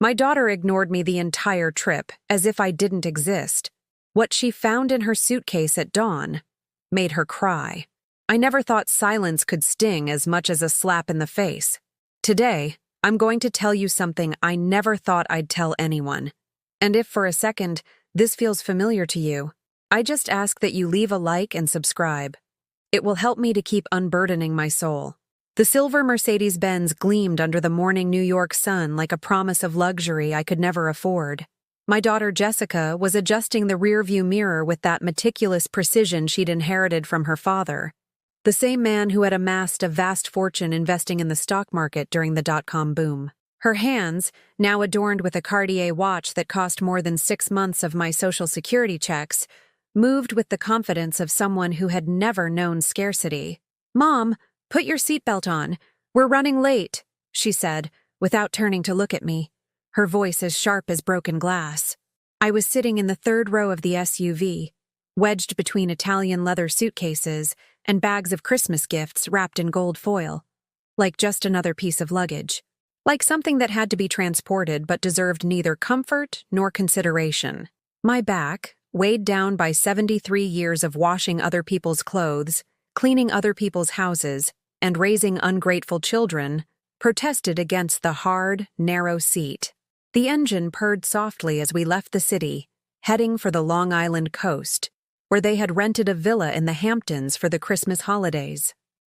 My daughter ignored me the entire trip, as if I didn't exist. What she found in her suitcase at dawn made her cry. I never thought silence could sting as much as a slap in the face. Today, I'm going to tell you something I never thought I'd tell anyone. And if for a second this feels familiar to you, I just ask that you leave a like and subscribe. It will help me to keep unburdening my soul. The silver Mercedes-Benz gleamed under the morning New York sun like a promise of luxury I could never afford. My daughter Jessica was adjusting the rearview mirror with that meticulous precision she'd inherited from her father, the same man who had amassed a vast fortune investing in the stock market during the dot-com boom. Her hands, now adorned with a Cartier watch that cost more than 6 months of my Social Security checks, moved with the confidence of someone who had never known scarcity. "Mom, put your seatbelt on. We're running late," she said, without turning to look at me, her voice as sharp as broken glass. I was sitting in the third row of the SUV, wedged between Italian leather suitcases and bags of Christmas gifts wrapped in gold foil, like just another piece of luggage, like something that had to be transported but deserved neither comfort nor consideration. My back, weighed down by 73 years of washing other people's clothes, cleaning other people's houses, and raising ungrateful children, protested against the hard, narrow seat. The engine purred softly as we left the city, heading for the Long Island coast, where they had rented a villa in the Hamptons for the Christmas holidays.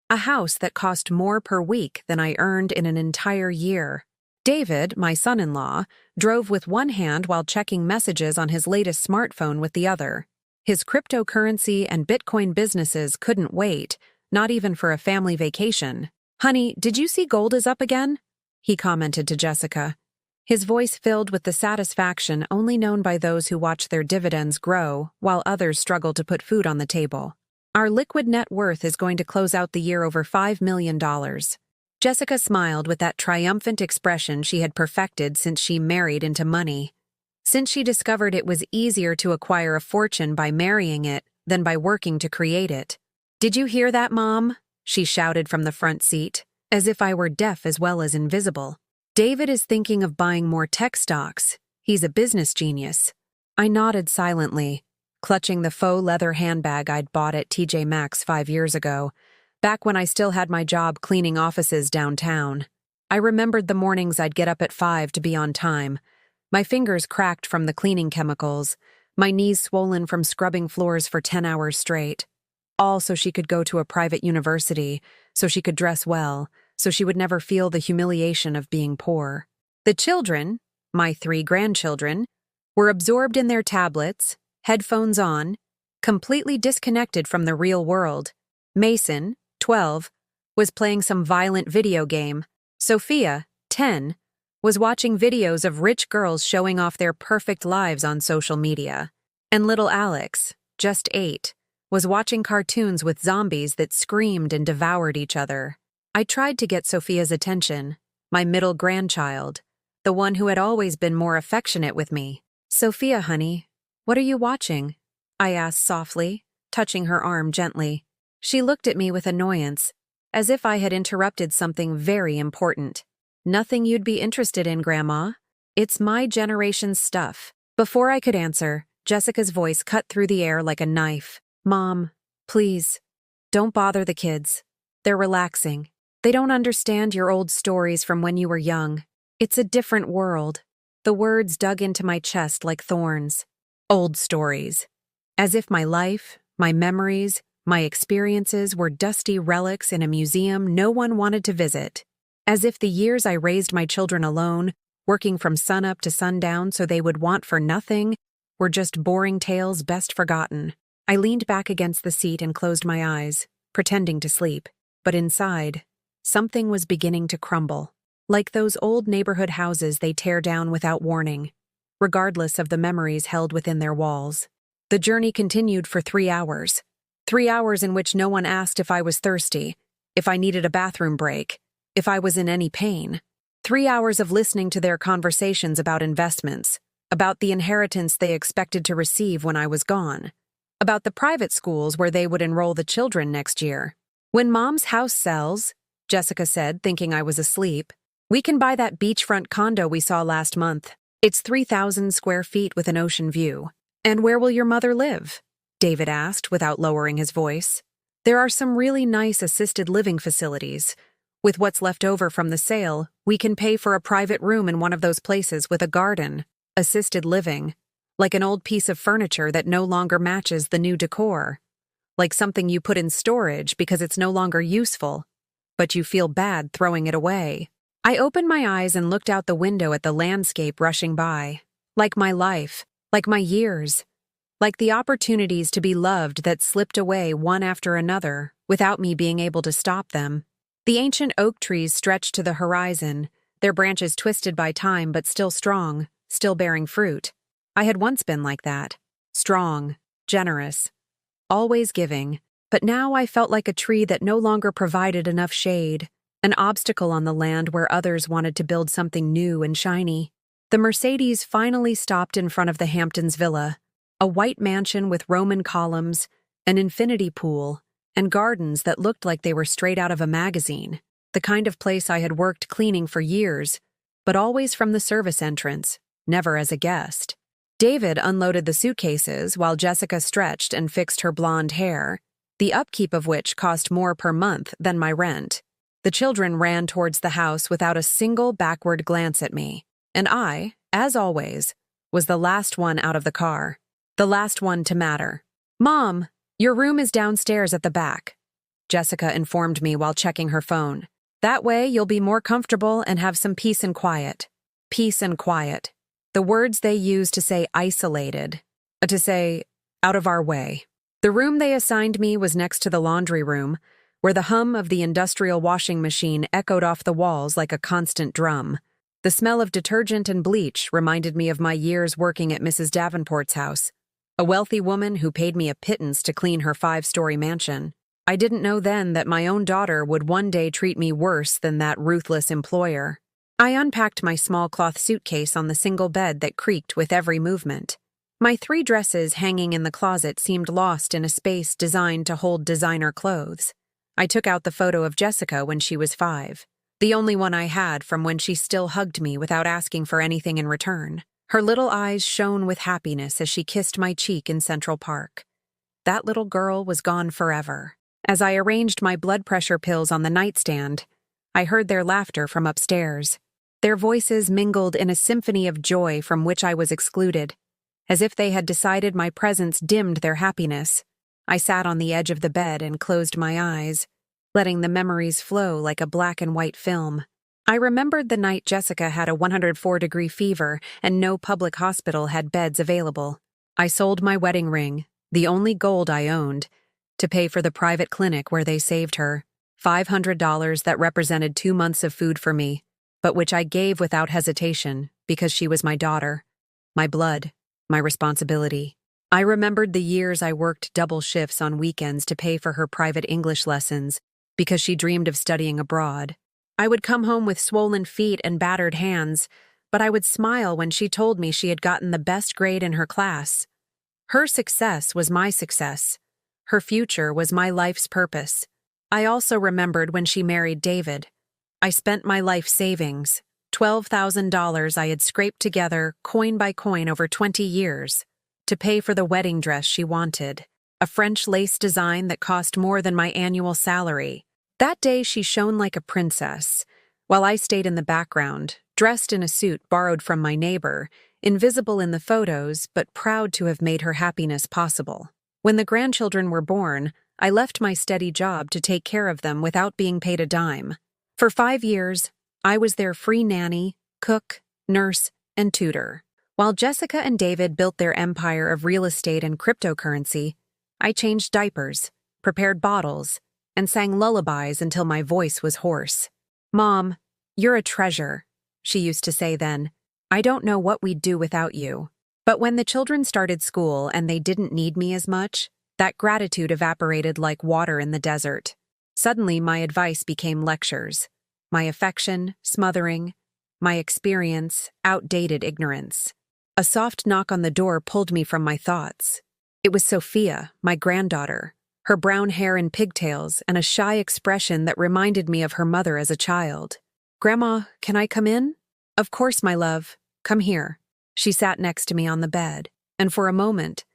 A house that cost more per week than I earned in an entire year. David, my son-in-law, drove with one hand while checking messages on his latest smartphone with the other. His cryptocurrency and Bitcoin businesses couldn't wait, not even for a family vacation. "Honey, did you see gold is up again?" he commented to Jessica, his voice filled with the satisfaction only known by those who watch their dividends grow while others struggle to put food on the table. "Our liquid net worth is going to close out the year over $5 million. Jessica smiled with that triumphant expression she had perfected since she married into money. Since she discovered it was easier to acquire a fortune by marrying it than by working to create it. "Did you hear that, Mom?" she shouted from the front seat, as if I were deaf as well as invisible. "David is thinking of buying more tech stocks. He's a business genius." I nodded silently, clutching the faux leather handbag I'd bought at TJ Maxx 5 years ago, back when I still had my job cleaning offices downtown. I remembered the mornings I'd get up at 5 to be on time, my fingers cracked from the cleaning chemicals, my knees swollen from scrubbing floors for 10 hours straight. All so she could go to a private university, so she could dress well, so she would never feel the humiliation of being poor. The children, my 3 grandchildren, were absorbed in their tablets, headphones on, completely disconnected from the real world. Mason, 12, was playing some violent video game. Sophia, 10, was watching videos of rich girls showing off their perfect lives on social media. And little Alex, just 8, was watching cartoons with zombies that screamed and devoured each other. I tried to get Sophia's attention, my middle grandchild, the one who had always been more affectionate with me. "Sophia, honey, what are you watching?" I asked softly, touching her arm gently. She looked at me with annoyance, as if I had interrupted something very important. "Nothing you'd be interested in, Grandma. It's my generation's stuff." Before I could answer, Jessica's voice cut through the air like a knife. "Mom, please, don't bother the kids. They're relaxing. They don't understand your old stories from when you were young. It's a different world." The words dug into my chest like thorns. Old stories. As if my life, my memories, my experiences were dusty relics in a museum no one wanted to visit. As if the years I raised my children alone, working from sunup to sundown so they would want for nothing, were just boring tales best forgotten. I leaned back against the seat and closed my eyes, pretending to sleep. But inside, something was beginning to crumble. Like those old neighborhood houses they tear down without warning, regardless of the memories held within their walls. The journey continued for 3 hours. 3 hours in which no one asked if I was thirsty, if I needed a bathroom break, if I was in any pain. 3 hours of listening to their conversations about investments, about the inheritance they expected to receive when I was gone, about the private schools where they would enroll the children next year. "When Mom's house sells," Jessica said, thinking I was asleep, We can buy that beachfront condo we saw last month. It's 3,000 square feet with an ocean view. And where will your mother live? David asked without lowering his voice. There are some really nice assisted living facilities. With what's left over from the sale, we can pay for a private room in one of those places with a garden. Assisted living. Like an old piece of furniture that no longer matches the new decor. Like something you put in storage because it's no longer useful, but you feel bad throwing it away. I opened my eyes and looked out the window at the landscape rushing by. Like my life, like my years, like the opportunities to be loved that slipped away one after another without me being able to stop them. The ancient oak trees stretched to the horizon, their branches twisted by time but still strong, still bearing fruit. I had once been like that. Strong, generous, always giving, but now I felt like a tree that no longer provided enough shade, an obstacle on the land where others wanted to build something new and shiny. The Mercedes finally stopped in front of the Hamptons villa, a white mansion with Roman columns, an infinity pool, and gardens that looked like they were straight out of a magazine, the kind of place I had worked cleaning for years, but always from the service entrance, never as a guest. David unloaded the suitcases while Jessica stretched and fixed her blonde hair, the upkeep of which cost more per month than my rent. The children ran towards the house without a single backward glance at me, and I, as always, was the last one out of the car, the last one to matter. "Mom, your room is downstairs at the back," Jessica informed me while checking her phone. "That way you'll be more comfortable and have some peace and quiet." Peace and quiet. The words they use to say isolated, to say out of our way. The room they assigned me was next to the laundry room, where the hum of the industrial washing machine echoed off the walls like a constant drum. The smell of detergent and bleach reminded me of my years working at Mrs. Davenport's house, a wealthy woman who paid me a pittance to clean her 5-story mansion. I didn't know then that my own daughter would one day treat me worse than that ruthless employer. I unpacked my small cloth suitcase on the single bed that creaked with every movement. My 3 dresses hanging in the closet seemed lost in a space designed to hold designer clothes. I took out the photo of Jessica when she was 5, the only one I had from when she still hugged me without asking for anything in return. Her little eyes shone with happiness as she kissed my cheek in Central Park. That little girl was gone forever. As I arranged my blood pressure pills on the nightstand, I heard their laughter from upstairs. Their voices mingled in a symphony of joy from which I was excluded, as if they had decided my presence dimmed their happiness. I sat on the edge of the bed and closed my eyes, letting the memories flow like a black and white film. I remembered the night Jessica had a 104-degree fever and no public hospital had beds available. I sold my wedding ring, the only gold I owned, to pay for the private clinic where they saved her. $500 that represented 2 months of food for me, but which I gave without hesitation because she was my daughter, my blood, my responsibility. I remembered the years I worked double shifts on weekends to pay for her private English lessons because she dreamed of studying abroad. I would come home with swollen feet and battered hands, but I would smile when she told me she had gotten the best grade in her class. Her success was my success. Her future was my life's purpose. I also remembered when she married David. I spent my life savings, $12,000 I had scraped together, coin by coin over 20 years, to pay for the wedding dress she wanted, a French lace design that cost more than my annual salary. That day she shone like a princess, while I stayed in the background, dressed in a suit borrowed from my neighbor, invisible in the photos but proud to have made her happiness possible. When the grandchildren were born, I left my steady job to take care of them without being paid a dime. For 5 years, I was their free nanny, cook, nurse, and tutor. While Jessica and David built their empire of real estate and cryptocurrency, I changed diapers, prepared bottles, and sang lullabies until my voice was hoarse. "Mom, you're a treasure," she used to say then. "I don't know what we'd do without you." But when the children started school and they didn't need me as much, that gratitude evaporated like water in the desert. Suddenly, my advice became lectures. My affection, smothering. My experience, outdated ignorance. A soft knock on the door pulled me from my thoughts. It was Sophia, my granddaughter, her brown hair in pigtails and a shy expression that reminded me of her mother as a child. "Grandma, can I come in?" "Of course, my love. Come here." She sat next to me on the bed, and for a moment,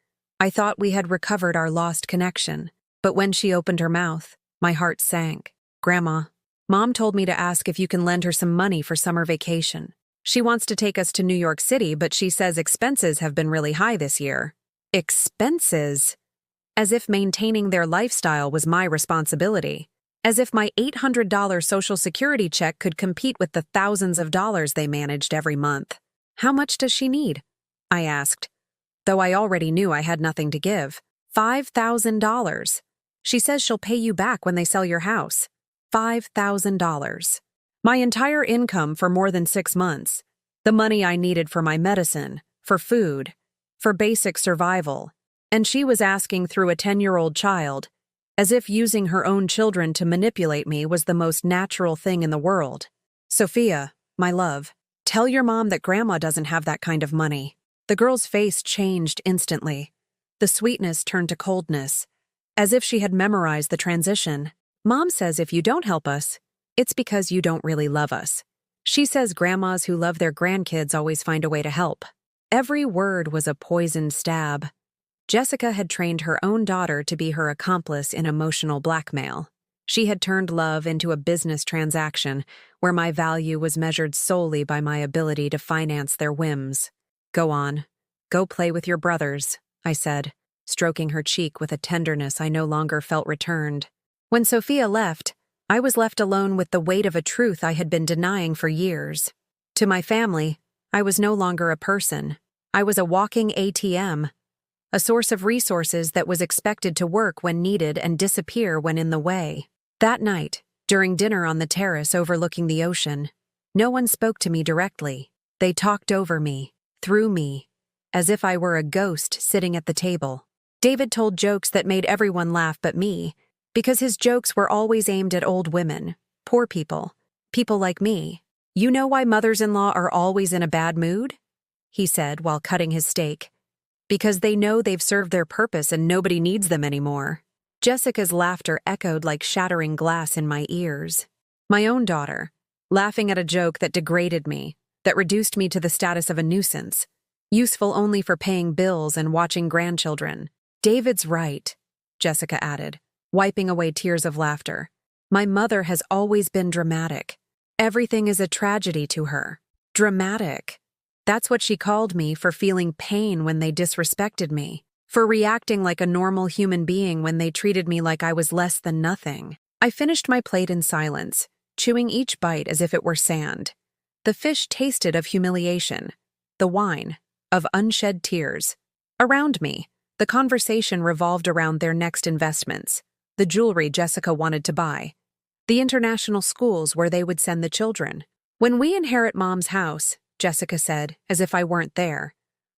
I thought we had recovered our lost connection. But when she opened her mouth, my heart sank. "Grandma, Mom told me to ask if you can lend her some money for summer vacation. She wants to take us to New York City, but she says expenses have been really high this year." Expenses? As if maintaining their lifestyle was my responsibility. As if my $800 Social Security check could compete with the thousands of dollars they managed every month. "How much does she need?" I asked, though I already knew I had nothing to give. $5,000. She says she'll pay you back when they sell your house. $5,000. My entire income for more than 6 months. The money I needed for my medicine, for food, for basic survival. And she was asking through a 10-year-old child, as if using her own children to manipulate me was the most natural thing in the world. "Sophia, my love, tell your mom that Grandma doesn't have that kind of money." The girl's face changed instantly. The sweetness turned to coldness, as if she had memorized the transition. "Mom says if you don't help us, it's because you don't really love us. She says grandmas who love their grandkids always find a way to help." Every word was a poisoned stab. Jessica had trained her own daughter to be her accomplice in emotional blackmail. She had turned love into a business transaction where my value was measured solely by my ability to finance their whims. "Go on. Go play with your brothers," I said, stroking her cheek with a tenderness I no longer felt returned. When Sophia left, I was left alone with the weight of a truth I had been denying for years. To my family, I was no longer a person. I was a walking ATM, a source of resources that was expected to work when needed and disappear when in the way. That night, during dinner on the terrace overlooking the ocean, no one spoke to me directly. They talked over me, through me, as if I were a ghost sitting at the table. David told jokes that made everyone laugh but me, because his jokes were always aimed at old women, poor people, people like me. "You know why mothers-in-law are always in a bad mood?" he said while cutting his steak. "Because they know they've served their purpose and nobody needs them anymore." Jessica's laughter echoed like shattering glass in my ears. My own daughter, laughing at a joke that degraded me, that reduced me to the status of a nuisance, useful only for paying bills and watching grandchildren. "David's right," Jessica added, wiping away tears of laughter. "My mother has always been dramatic. Everything is a tragedy to her. Dramatic. That's what she called me for feeling pain when they disrespected me, for reacting like a normal human being when they treated me like I was less than nothing." I finished my plate in silence, chewing each bite as if it were sand. The fish tasted of humiliation, the wine of unshed tears. Around me, the conversation revolved around their next investments, the jewelry Jessica wanted to buy, the international schools where they would send the children. "When we inherit Mom's house," Jessica said, as if I weren't there,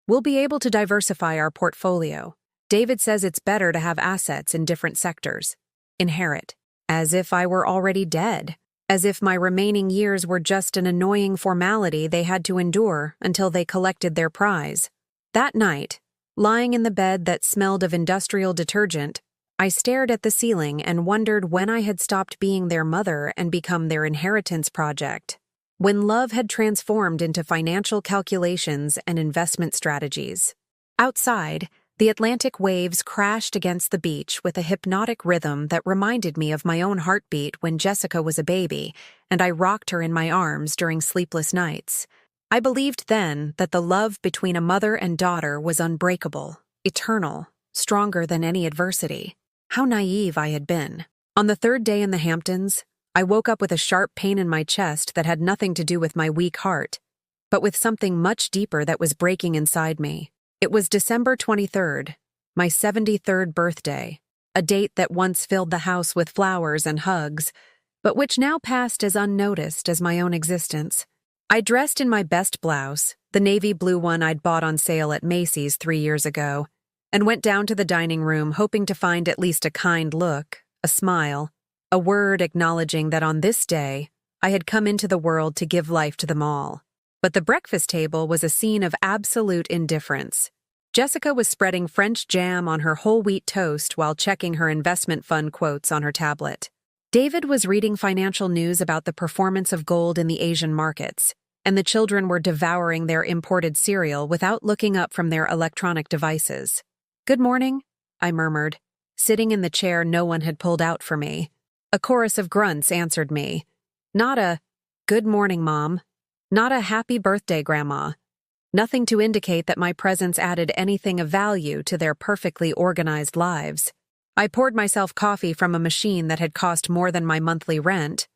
"we'll be able to diversify our portfolio. David says it's better to have assets in different sectors." Inherit. As if I were already dead. As if my remaining years were just an annoying formality they had to endure until they collected their prize. That night, lying in the bed that smelled of industrial detergent, I stared at the ceiling and wondered when I had stopped being their mother and become their inheritance project. When love had transformed into financial calculations and investment strategies. Outside, the Atlantic waves crashed against the beach with a hypnotic rhythm that reminded me of my own heartbeat when Jessica was a baby and I rocked her in my arms during sleepless nights. I believed then that the love between a mother and daughter was unbreakable, eternal, stronger than any adversity. How naive I had been. On the third day in the Hamptons, I woke up with a sharp pain in my chest that had nothing to do with my weak heart, but with something much deeper that was breaking inside me. It was December 23rd, my 73rd birthday, a date that once filled the house with flowers and hugs, but which now passed as unnoticed as my own existence. I dressed in my best blouse, the navy blue one I'd bought on sale at Macy's 3 years ago, and went down to the dining room hoping to find at least a kind look, a smile, a word acknowledging that on this day, I had come into the world to give life to them all. But the breakfast table was a scene of absolute indifference. Jessica was spreading French jam on her whole wheat toast while checking her investment fund quotes on her tablet. David was reading financial news about the performance of gold in the Asian markets, and the children were devouring their imported cereal without looking up from their electronic devices. "Good morning," I murmured, sitting in the chair no one had pulled out for me. A chorus of grunts answered me. Not a, "Good morning, Mom." Not a "Happy birthday, Grandma." Nothing to indicate that my presence added anything of value to their perfectly organized lives. I poured myself coffee from a machine that had cost more than my monthly rent,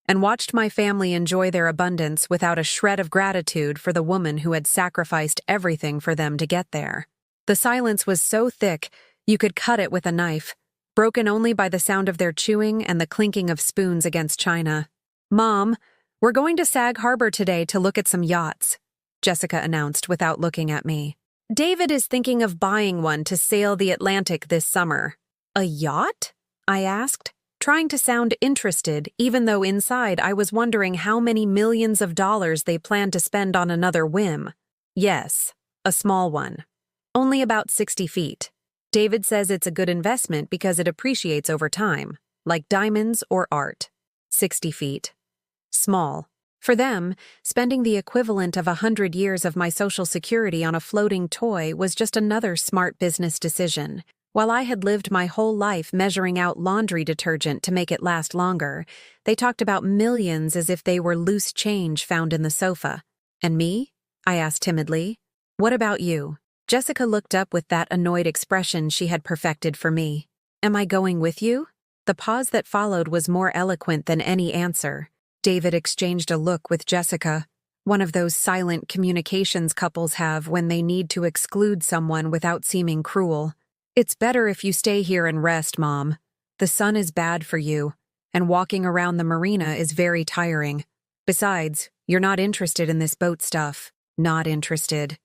and watched my family enjoy their abundance without a shred of gratitude for the woman who had sacrificed everything for them to get there. The silence was so thick you could cut it with a knife, broken only by the sound of their chewing and the clinking of spoons against china. "Mom, we're going to Sag Harbor today to look at some yachts," Jessica announced without looking at me. "David is thinking of buying one to sail the Atlantic this summer." "A yacht?" I asked, trying to sound interested even though inside I was wondering how many millions of dollars they planned to spend on another whim. "Yes, a small one. Only about 60 feet. David says it's a good investment because it appreciates over time, like diamonds or art." 60 feet. Small. For them, spending the equivalent of 100 years of my Social Security on a floating toy was just another smart business decision. While I had lived my whole life measuring out laundry detergent to make it last longer, they talked about millions as if they were loose change found in the sofa. "And me?" I asked timidly. "What about you?" Jessica looked up with that annoyed expression she had perfected for me. "Am I going with you?" The pause that followed was more eloquent than any answer. David exchanged a look with Jessica, one of those silent communications couples have when they need to exclude someone without seeming cruel. "It's better if you stay here and rest, Mom. The sun is bad for you, and walking around the marina is very tiring. Besides, you're not interested in this boat stuff." Not interested.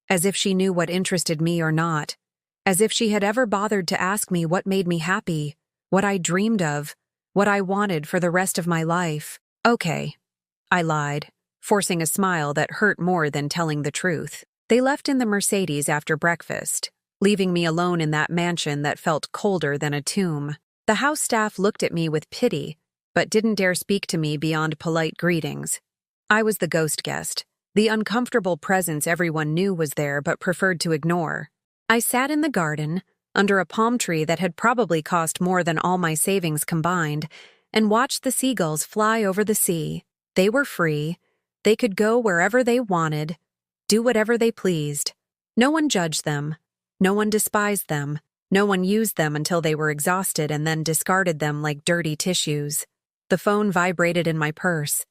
As if she knew what interested me or not. As if she had ever bothered to ask me what made me happy, what I dreamed of, what I wanted for the rest of my life. "Okay," I lied, forcing a smile that hurt more than telling the truth. They left in the Mercedes after breakfast, leaving me alone in that mansion that felt colder than a tomb. The house staff looked at me with pity, but didn't dare speak to me beyond polite greetings. I was the ghost guest, the uncomfortable presence everyone knew was there but preferred to ignore. I sat in the garden, under a palm tree that had probably cost more than all my savings combined, and watched the seagulls fly over the sea. They were free. They could go wherever they wanted, do whatever they pleased. No one judged them. No one despised them. No one used them until they were exhausted and then discarded them like dirty tissues. The phone vibrated in my purse.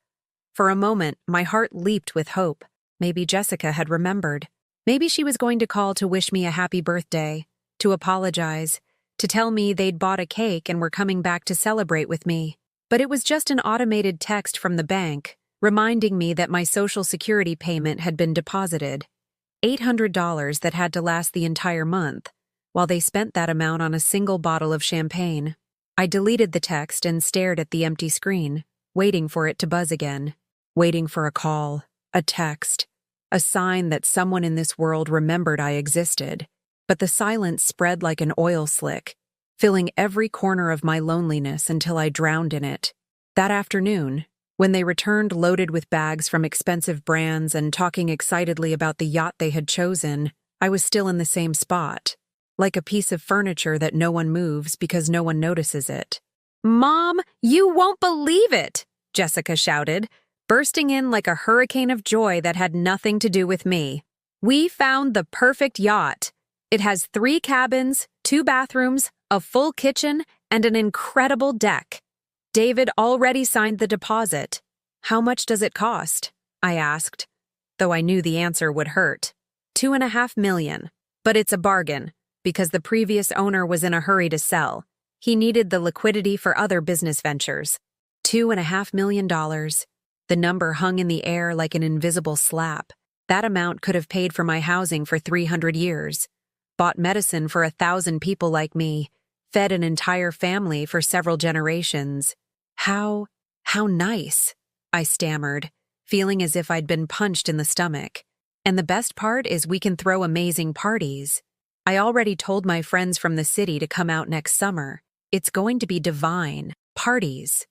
For a moment, my heart leaped with hope. Maybe Jessica had remembered. Maybe she was going to call to wish me a happy birthday, to apologize, to tell me they'd bought a cake and were coming back to celebrate with me. But it was just an automated text from the bank, reminding me that my Social Security payment had been deposited. $800 that had to last the entire month, while they spent that amount on a single bottle of champagne. I deleted the text and stared at the empty screen, waiting for it to buzz again. Waiting for a call, a text, a sign that someone in this world remembered I existed. But the silence spread like an oil slick, filling every corner of my loneliness until I drowned in it. That afternoon, when they returned loaded with bags from expensive brands and talking excitedly about the yacht they had chosen, I was still in the same spot, like a piece of furniture that no one moves because no one notices it. "Mom, you won't believe it!" Jessica shouted, bursting in like a hurricane of joy that had nothing to do with me. "We found the perfect yacht. It has 3 cabins, 2 bathrooms, a full kitchen, and an incredible deck. David already signed the deposit." "How much does it cost?" I asked, though I knew the answer would hurt. $2.5 million. But it's a bargain, because the previous owner was in a hurry to sell. He needed the liquidity for other business ventures. $2.5 million. The number hung in the air like an invisible slap. That amount could have paid for my housing for 300 years, bought medicine for 1,000 people like me, fed an entire family for several generations. How nice, I stammered, feeling as if I'd been punched in the stomach. And the best part is we can throw amazing parties. I already told my friends from the city to come out next summer. It's going to be divine. Parties.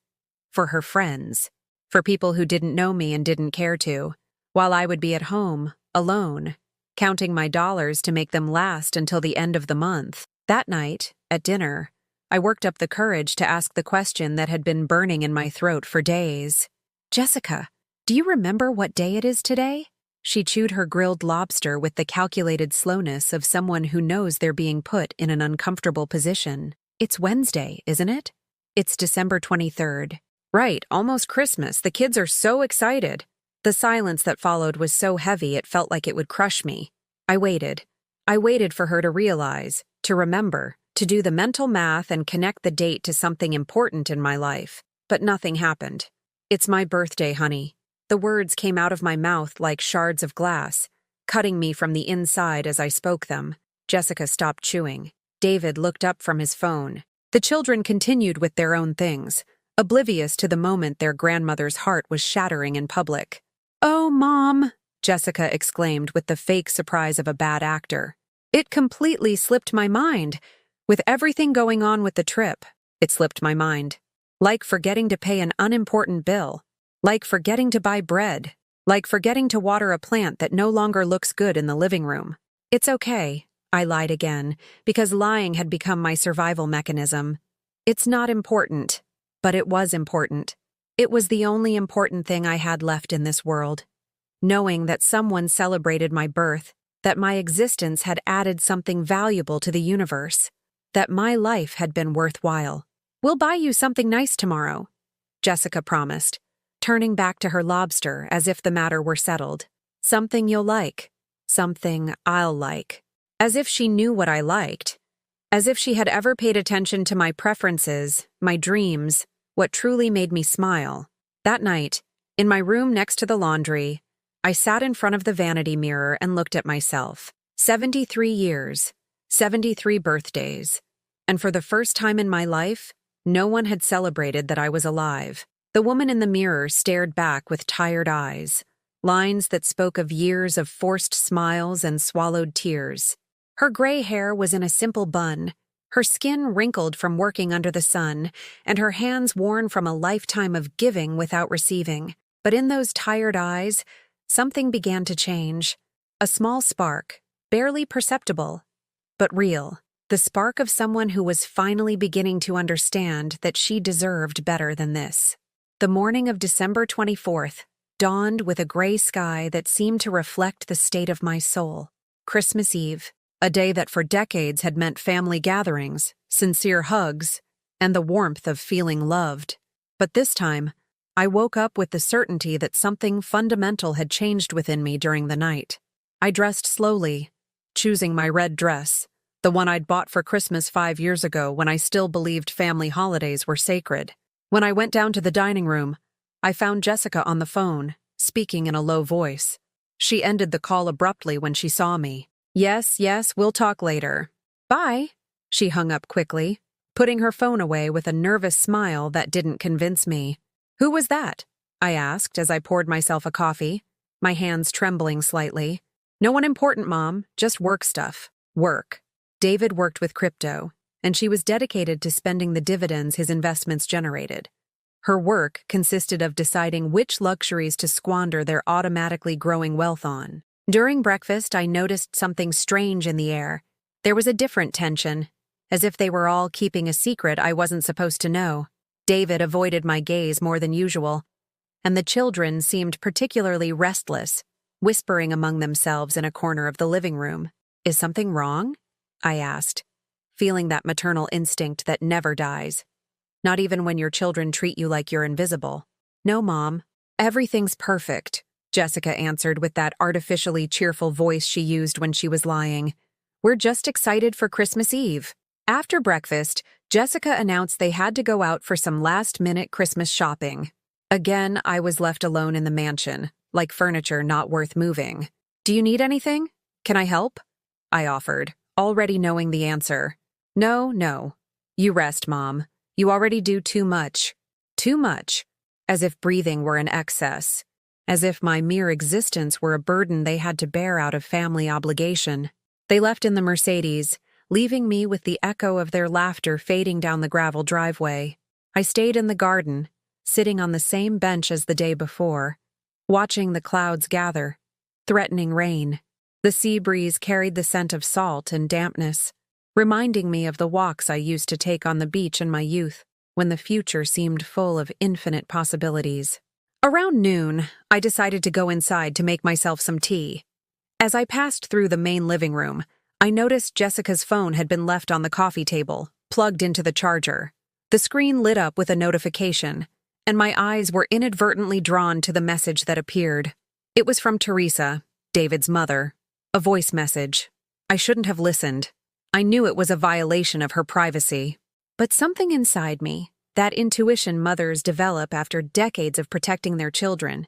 For her friends. For people who didn't know me and didn't care to. While I would be at home, alone, counting my dollars to make them last until the end of the month. That night, at dinner, I worked up the courage to ask the question that had been burning in my throat for days. Jessica, do you remember what day it is today? She chewed her grilled lobster with the calculated slowness of someone who knows they're being put in an uncomfortable position. It's Wednesday, isn't it? It's December 23rd. Right, almost Christmas. The kids are so excited. The silence that followed was so heavy it felt like it would crush me. I waited. I waited for her to realize, to remember, to do the mental math and connect the date to something important in my life. But nothing happened. It's my birthday, honey. The words came out of my mouth like shards of glass, cutting me from the inside as I spoke them. Jessica stopped chewing. David looked up from his phone. The children continued with their own things, oblivious to the moment their grandmother's heart was shattering in public. "Oh, Mom," Jessica exclaimed with the fake surprise of a bad actor. "It completely slipped my mind. With everything going on with the trip, it slipped my mind. Like forgetting to pay an unimportant bill. Like forgetting to buy bread. Like forgetting to water a plant that no longer looks good in the living room. It's okay," I lied again, because lying had become my survival mechanism. "It's not important." But it was important. It was the only important thing I had left in this world. Knowing that someone celebrated my birth, that my existence had added something valuable to the universe, that my life had been worthwhile. "We'll buy you something nice tomorrow," Jessica promised, turning back to her lobster as if the matter were settled. "Something you'll like. Something I'll like." As if she knew what I liked. As if she had ever paid attention to my preferences, my dreams, what truly made me smile. That night, in my room next to the laundry, I sat in front of the vanity mirror and looked at myself. 73 years, 73 birthdays. And for the first time in my life, no one had celebrated that I was alive. The woman in the mirror stared back with tired eyes, lines that spoke of years of forced smiles and swallowed tears. Her gray hair was in a simple bun, her skin wrinkled from working under the sun, and her hands worn from a lifetime of giving without receiving. But in those tired eyes, something began to change. A small spark, barely perceptible, but real. The spark of someone who was finally beginning to understand that she deserved better than this. The morning of December 24th dawned with a gray sky that seemed to reflect the state of my soul. Christmas Eve. A day that for decades had meant family gatherings, sincere hugs, and the warmth of feeling loved. But this time, I woke up with the certainty that something fundamental had changed within me during the night. I dressed slowly, choosing my red dress, the one I'd bought for Christmas 5 years ago when I still believed family holidays were sacred. When I went down to the dining room, I found Jessica on the phone, speaking in a low voice. She ended the call abruptly when she saw me. Yes, we'll talk later. Bye." She hung up quickly, putting her phone away with a nervous smile that didn't convince me. "Who was that?" I asked as I poured myself a coffee, my hands trembling slightly. "No one important, Mom, just work stuff." Work. David worked with crypto, and she was dedicated to spending the dividends his investments generated. Her work consisted of deciding which luxuries to squander their automatically growing wealth on. During breakfast, I noticed something strange in the air. There was a different tension, as if they were all keeping a secret I wasn't supposed to know. David avoided my gaze more than usual, and the children seemed particularly restless, whispering among themselves in a corner of the living room. "Is something wrong?" I asked, feeling that maternal instinct that never dies. Not even when your children treat you like you're invisible. "No, Mom. Everything's perfect," Jessica answered with that artificially cheerful voice she used when she was lying. "We're just excited for Christmas Eve." After breakfast, Jessica announced they had to go out for some last-minute Christmas shopping. Again, I was left alone in the mansion, like furniture not worth moving. "Do you need anything? Can I help?" I offered, already knowing the answer. No. You rest, Mom. You already do too much." Too much. As if breathing were an excess. As if my mere existence were a burden they had to bear out of family obligation. They left in the Mercedes, leaving me with the echo of their laughter fading down the gravel driveway. I stayed in the garden, sitting on the same bench as the day before, watching the clouds gather, threatening rain. The sea breeze carried the scent of salt and dampness, reminding me of the walks I used to take on the beach in my youth, when the future seemed full of infinite possibilities. Around noon, I decided to go inside to make myself some tea. As I passed through the main living room, I noticed Jessica's phone had been left on the coffee table, plugged into the charger. The screen lit up with a notification, and my eyes were inadvertently drawn to the message that appeared. It was from Teresa, David's mother. A voice message. I shouldn't have listened. I knew it was a violation of her privacy. But something inside me, that intuition mothers develop after decades of protecting their children,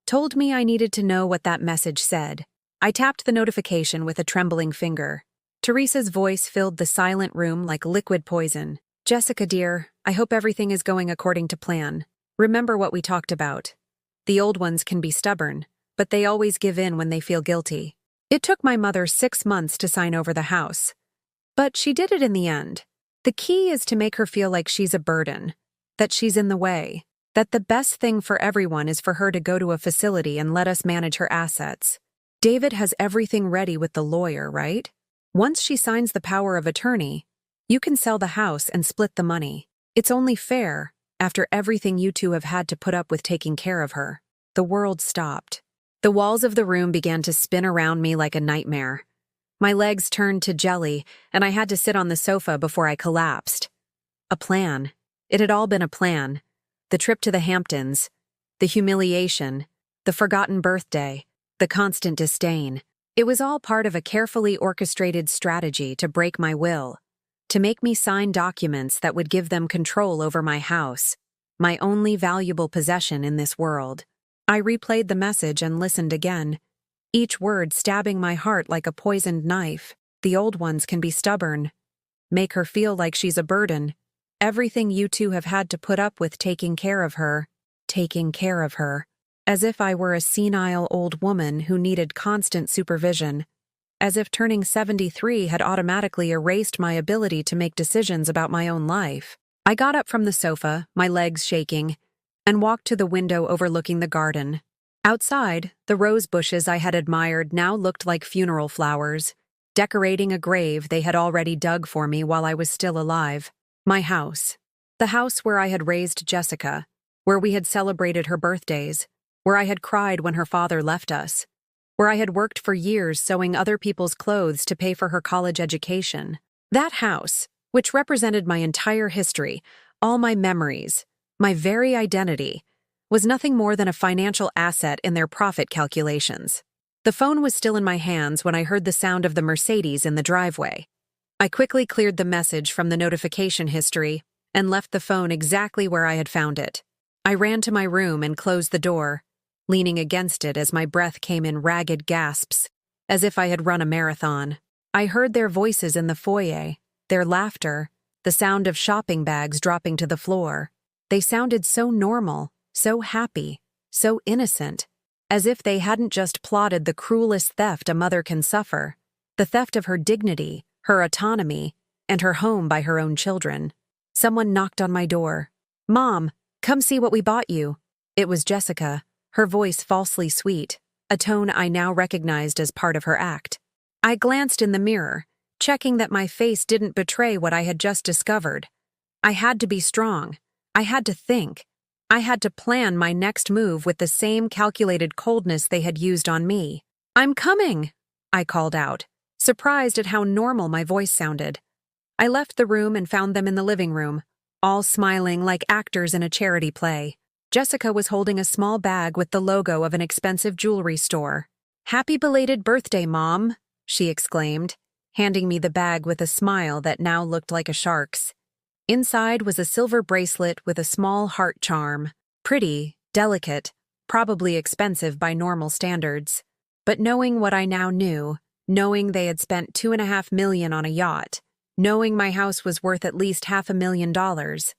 told me I needed to know what that message said. I tapped the notification with a trembling finger. Teresa's voice filled the silent room like liquid poison. Jessica, dear, I hope everything is going according to plan. Remember what we talked about. The old ones can be stubborn, but they always give in when they feel guilty. It took my mother 6 months to sign over the house. But she did it in the end. The key is to make her feel like she's a burden, that she's in the way, that the best thing for everyone is for her to go to a facility and let us manage her assets. David has everything ready with the lawyer, right? Once she signs the power of attorney, you can sell the house and split the money. It's only fair, after everything you two have had to put up with taking care of her. The world stopped. The walls of the room began to spin around me like a nightmare. My legs turned to jelly, and I had to sit on the sofa before I collapsed. A plan. It had all been a plan. The trip to the Hamptons, the humiliation, the forgotten birthday, the constant disdain. It was all part of a carefully orchestrated strategy to break my will, to make me sign documents that would give them control over my house, my only valuable possession in this world. I replayed the message and listened again, each word stabbing my heart like a poisoned knife. The old ones can be stubborn. Make her feel like she's a burden. Everything you two have had to put up with taking care of her. Taking care of her. As if I were a senile old woman who needed constant supervision. As if turning 73 had automatically erased my ability to make decisions about my own life. I got up from the sofa, my legs shaking, and walked to the window overlooking the garden. Outside, the rose bushes I had admired now looked like funeral flowers, decorating a grave they had already dug for me while I was still alive. My house. The house where I had raised Jessica, where we had celebrated her birthdays, where I had cried when her father left us, where I had worked for years sewing other people's clothes to pay for her college education. That house, which represented my entire history, all my memories, my very identity, was nothing more than a financial asset in their profit calculations. The phone was still in my hands when I heard the sound of the Mercedes in the driveway. I quickly cleared the message from the notification history and left the phone exactly where I had found it. I ran to my room and closed the door, leaning against it as my breath came in ragged gasps, as if I had run a marathon. I heard their voices in the foyer, their laughter, the sound of shopping bags dropping to the floor. They sounded so normal, so happy, so innocent, as if they hadn't just plotted the cruelest theft a mother can suffer, the theft of her dignity, her autonomy, and her home by her own children. Someone knocked on my door. "Mom, come see what we bought you." It was Jessica, her voice falsely sweet, a tone I now recognized as part of her act. I glanced in the mirror, checking that my face didn't betray what I had just discovered. I had to be strong. I had to think. I had to plan my next move with the same calculated coldness they had used on me. "I'm coming," I called out, surprised at how normal my voice sounded. I left the room and found them in the living room, all smiling like actors in a charity play. Jessica was holding a small bag with the logo of an expensive jewelry store. "Happy belated birthday, Mom," she exclaimed, handing me the bag with a smile that now looked like a shark's. Inside was a silver bracelet with a small heart charm. Pretty, delicate, probably expensive by normal standards. But knowing what I now knew, knowing they had spent $2.5 million on a yacht, knowing my house was worth at least $500,000,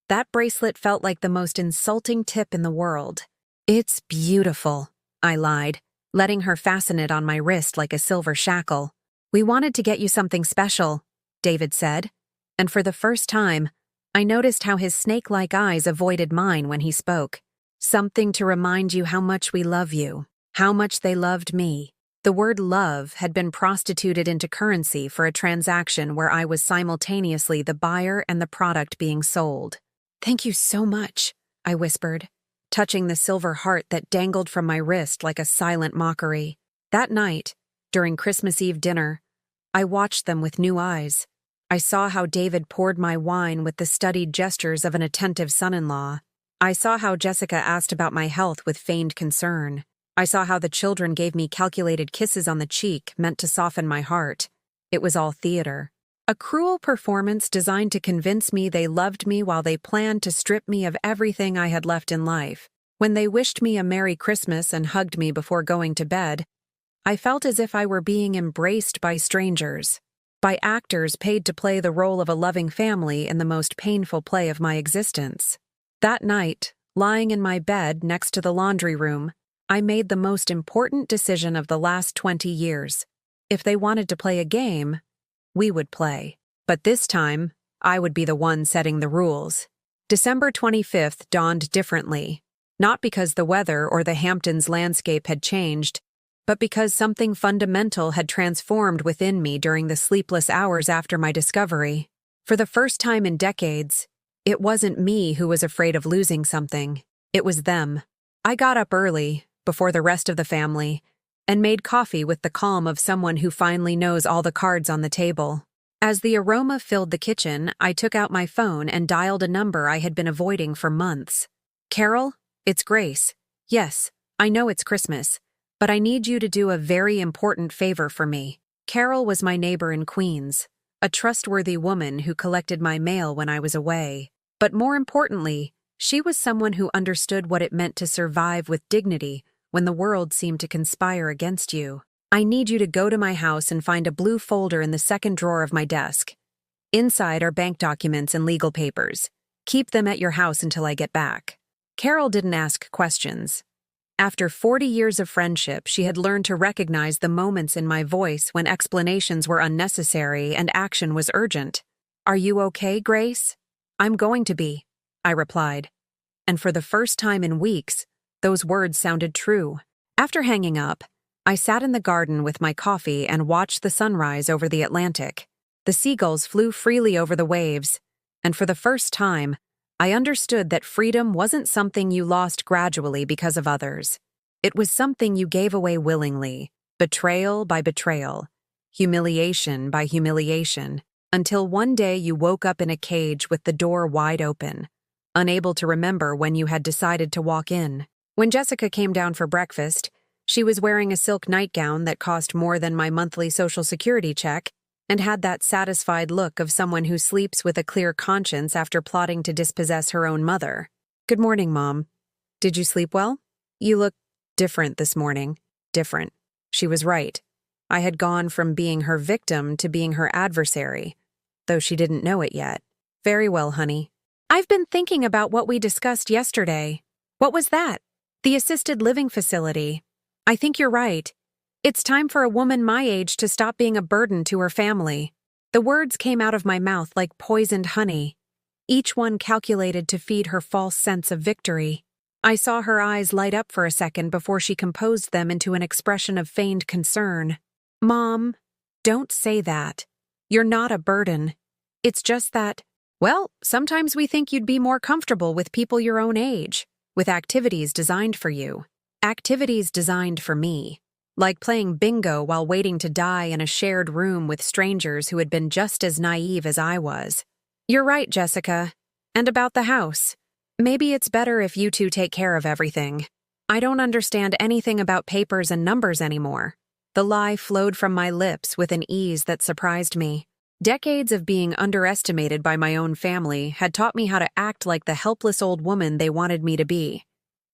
that bracelet felt like the most insulting tip in the world. "It's beautiful," I lied, letting her fasten it on my wrist like a silver shackle. "We wanted to get you something special," David said, and for the first time, I noticed how his snake-like eyes avoided mine when he spoke. Something to remind you how much we love you, how much they loved me. The word love had been prostituted into currency for a transaction where I was simultaneously the buyer and the product being sold. "Thank you so much," I whispered, touching the silver heart that dangled from my wrist like a silent mockery. That night, during Christmas Eve dinner, I watched them with new eyes. I saw how David poured my wine with the studied gestures of an attentive son-in-law. I saw how Jessica asked about my health with feigned concern. I saw how the children gave me calculated kisses on the cheek meant to soften my heart. It was all theater. A cruel performance designed to convince me they loved me while they planned to strip me of everything I had left in life. When they wished me a Merry Christmas and hugged me before going to bed, I felt as if I were being embraced by strangers, by actors paid to play the role of a loving family in the most painful play of my existence. That night, lying in my bed next to the laundry room, I made the most important decision of the last 20 years. If they wanted to play a game, we would play. But this time, I would be the one setting the rules. December 25th dawned differently, not because the weather or the Hamptons landscape had changed, but because something fundamental had transformed within me during the sleepless hours after my discovery. For the first time in decades, it wasn't me who was afraid of losing something. It was them. I got up early, before the rest of the family, and made coffee with the calm of someone who finally knows all the cards on the table. As the aroma filled the kitchen, I took out my phone and dialed a number I had been avoiding for months. "Carol, it's Grace. Yes, I know it's Christmas, but I need you to do a very important favor for me." Carol was my neighbor in Queens, a trustworthy woman who collected my mail when I was away. But more importantly, she was someone who understood what it meant to survive with dignity when the world seemed to conspire against you. "I need you to go to my house and find a blue folder in the second drawer of my desk. Inside are bank documents and legal papers. Keep them at your house until I get back." Carol didn't ask questions. After 40 years of friendship, she had learned to recognize the moments in my voice when explanations were unnecessary and action was urgent. "Are you okay, Grace?" "I'm going to be," I replied. And for the first time in weeks, those words sounded true. After hanging up, I sat in the garden with my coffee and watched the sunrise over the Atlantic. The seagulls flew freely over the waves, and for the first time, I understood that freedom wasn't something you lost gradually because of others. It was something you gave away willingly, betrayal by betrayal, humiliation by humiliation, until one day you woke up in a cage with the door wide open, unable to remember when you had decided to walk in. When Jessica came down for breakfast, she was wearing a silk nightgown that cost more than my monthly Social Security check and had that satisfied look of someone who sleeps with a clear conscience after plotting to dispossess her own mother. "Good morning, Mom. Did you sleep well? You look different this morning." Different. She was right. I had gone from being her victim to being her adversary, though she didn't know it yet. "Very well, honey. I've been thinking about what we discussed yesterday." "What was that?" "The assisted living facility. I think you're right. It's time for a woman my age to stop being a burden to her family." The words came out of my mouth like poisoned honey, each one calculated to feed her false sense of victory. I saw her eyes light up for a second before she composed them into an expression of feigned concern. "Mom, don't say that. You're not a burden. It's just that, well, sometimes we think you'd be more comfortable with people your own age, with activities designed for you. Activities designed for me. Like playing bingo while waiting to die in a shared room with strangers who had been just as naive as I was." "You're right, Jessica. And about the house. Maybe it's better if you two take care of everything. I don't understand anything about papers and numbers anymore." The lie flowed from my lips with an ease that surprised me. Decades of being underestimated by my own family had taught me how to act like the helpless old woman they wanted me to be.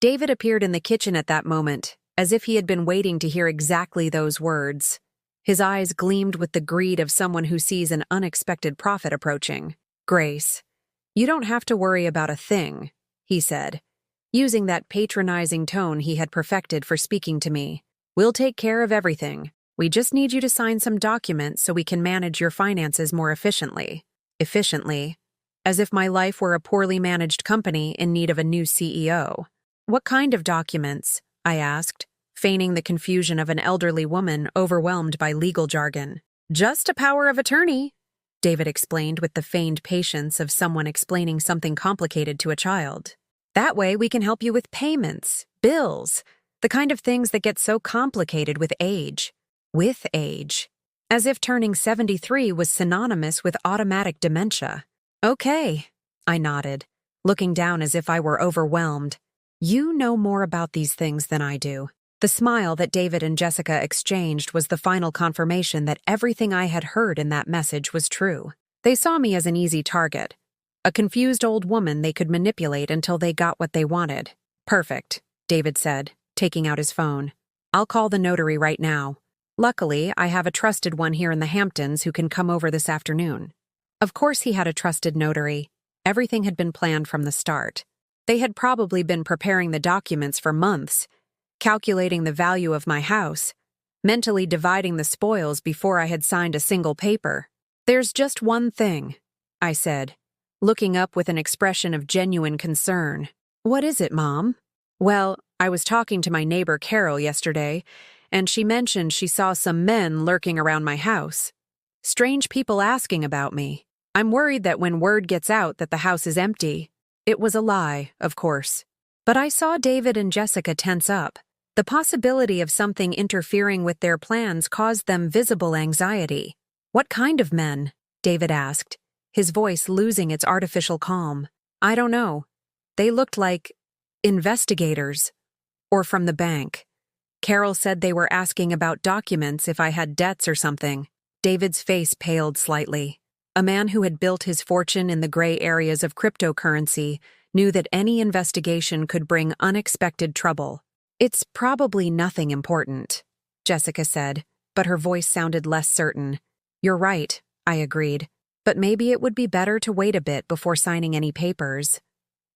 David appeared in the kitchen at that moment, as if he had been waiting to hear exactly those words. His eyes gleamed with the greed of someone who sees an unexpected profit approaching. "Grace, you don't have to worry about a thing," he said, using that patronizing tone he had perfected for speaking to me. "We'll take care of everything. We just need you to sign some documents so we can manage your finances more efficiently." Efficiently? as if my life were a poorly managed company in need of a new CEO. "What kind of documents?" I asked, feigning the confusion of an elderly woman overwhelmed by legal jargon. "Just a power of attorney," David explained with the feigned patience of someone explaining something complicated to a child. "That way we can help you with payments, bills, the kind of things that get so complicated with age." With age. As if turning 73 was synonymous with automatic dementia. "Okay," I nodded, looking down as if I were overwhelmed. "You know more about these things than I do." The smile that David and Jessica exchanged was the final confirmation that everything I had heard in that message was true. They saw me as an easy target, a confused old woman they could manipulate until they got what they wanted. "Perfect," David said, taking out his phone. "I'll call the notary right now. Luckily, I have a trusted one here in the Hamptons who can come over this afternoon." Of course he had a trusted notary. Everything had been planned from the start. They had probably been preparing the documents for months, calculating the value of my house, mentally dividing the spoils before I had signed a single paper. "There's just one thing," I said, looking up with an expression of genuine concern. "What is it, Mom?" "Well, I was talking to my neighbor Carol yesterday, and she mentioned she saw some men lurking around my house. Strange people asking about me. I'm worried that when word gets out that the house is empty—" It was a lie, of course. But I saw David and Jessica tense up. The possibility of something interfering with their plans caused them visible anxiety. "What kind of men?" David asked, his voice losing its artificial calm. "I don't know. They looked like investigators. Or from the bank. Carol said they were asking about documents if I had debts or something." David's face paled slightly. A man who had built his fortune in the gray areas of cryptocurrency knew that any investigation could bring unexpected trouble. "It's probably nothing important," Jessica said, but her voice sounded less certain. "You're right," I agreed, "but maybe it would be better to wait a bit before signing any papers.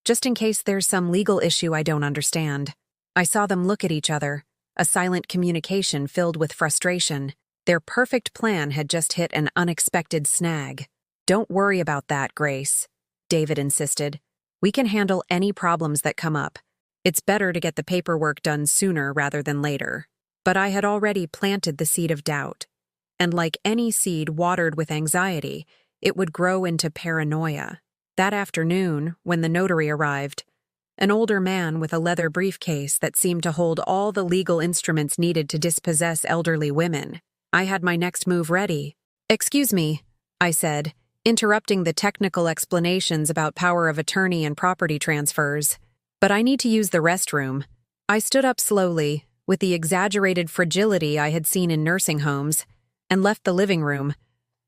Just in case there's some legal issue I don't understand." I saw them look at each other, a silent communication filled with frustration. Their perfect plan had just hit an unexpected snag. "Don't worry about that, Grace," David insisted. "We can handle any problems that come up. It's better to get the paperwork done sooner rather than later." But I had already planted the seed of doubt. And like any seed watered with anxiety, it would grow into paranoia. That afternoon, when the notary arrived, an older man with a leather briefcase that seemed to hold all the legal instruments needed to dispossess elderly women, I had my next move ready. "Excuse me," I said, interrupting the technical explanations about power of attorney and property transfers, "but I need to use the restroom." I stood up slowly, with the exaggerated fragility I had seen in nursing homes, and left the living room.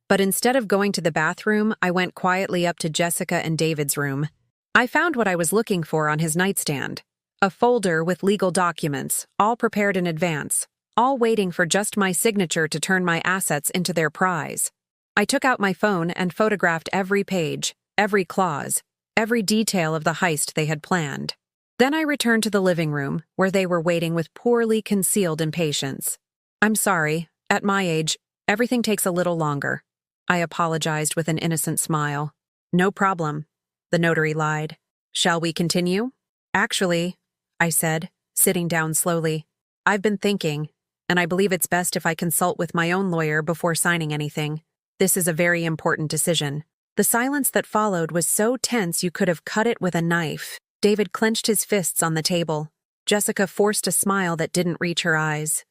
But instead of going to the bathroom, I went quietly up to Jessica and David's room. I found what I was looking for on his nightstand. A folder with legal documents, all prepared in advance, all waiting for just my signature to turn my assets into their prize. I took out my phone and photographed every page, every clause, every detail of the heist they had planned. Then I returned to the living room, where they were waiting with poorly concealed impatience. "I'm sorry, at my age, everything takes a little longer," I apologized with an innocent smile. "No problem," the notary lied. "Shall we continue?" "Actually," I said, sitting down slowly, "I've been thinking, and I believe it's best if I consult with my own lawyer before signing anything. This is a very important decision." The silence that followed was so tense you could have cut it with a knife. David clenched his fists on the table. Jessica forced a smile that didn't reach her eyes.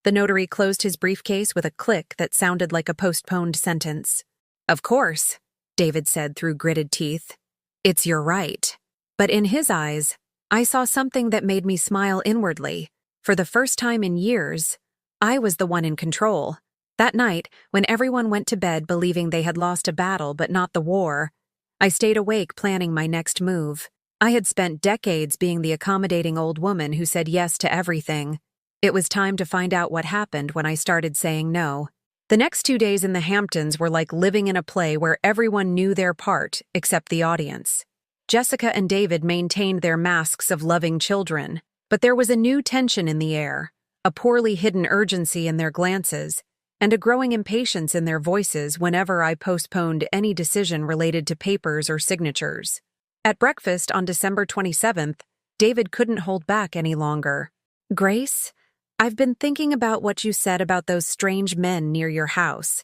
The notary closed his briefcase with a click that sounded like a postponed sentence. "Of course," David said through gritted teeth. "It's your right." But in his eyes, I saw something that made me smile inwardly. For the first time in years, I was the one in control. That night, when everyone went to bed believing they had lost a battle but not the war, I stayed awake planning my next move. I had spent decades being the accommodating old woman who said yes to everything. It was time to find out what happened when I started saying no. The next 2 days in the Hamptons were like living in a play where everyone knew their part except the audience. Jessica and David maintained their masks of loving children, but there was a new tension in the air, a poorly hidden urgency in their glances, and a growing impatience in their voices whenever I postponed any decision related to papers or signatures. At breakfast on December 27th, David couldn't hold back any longer. "Grace, I've been thinking about what you said about those strange men near your house.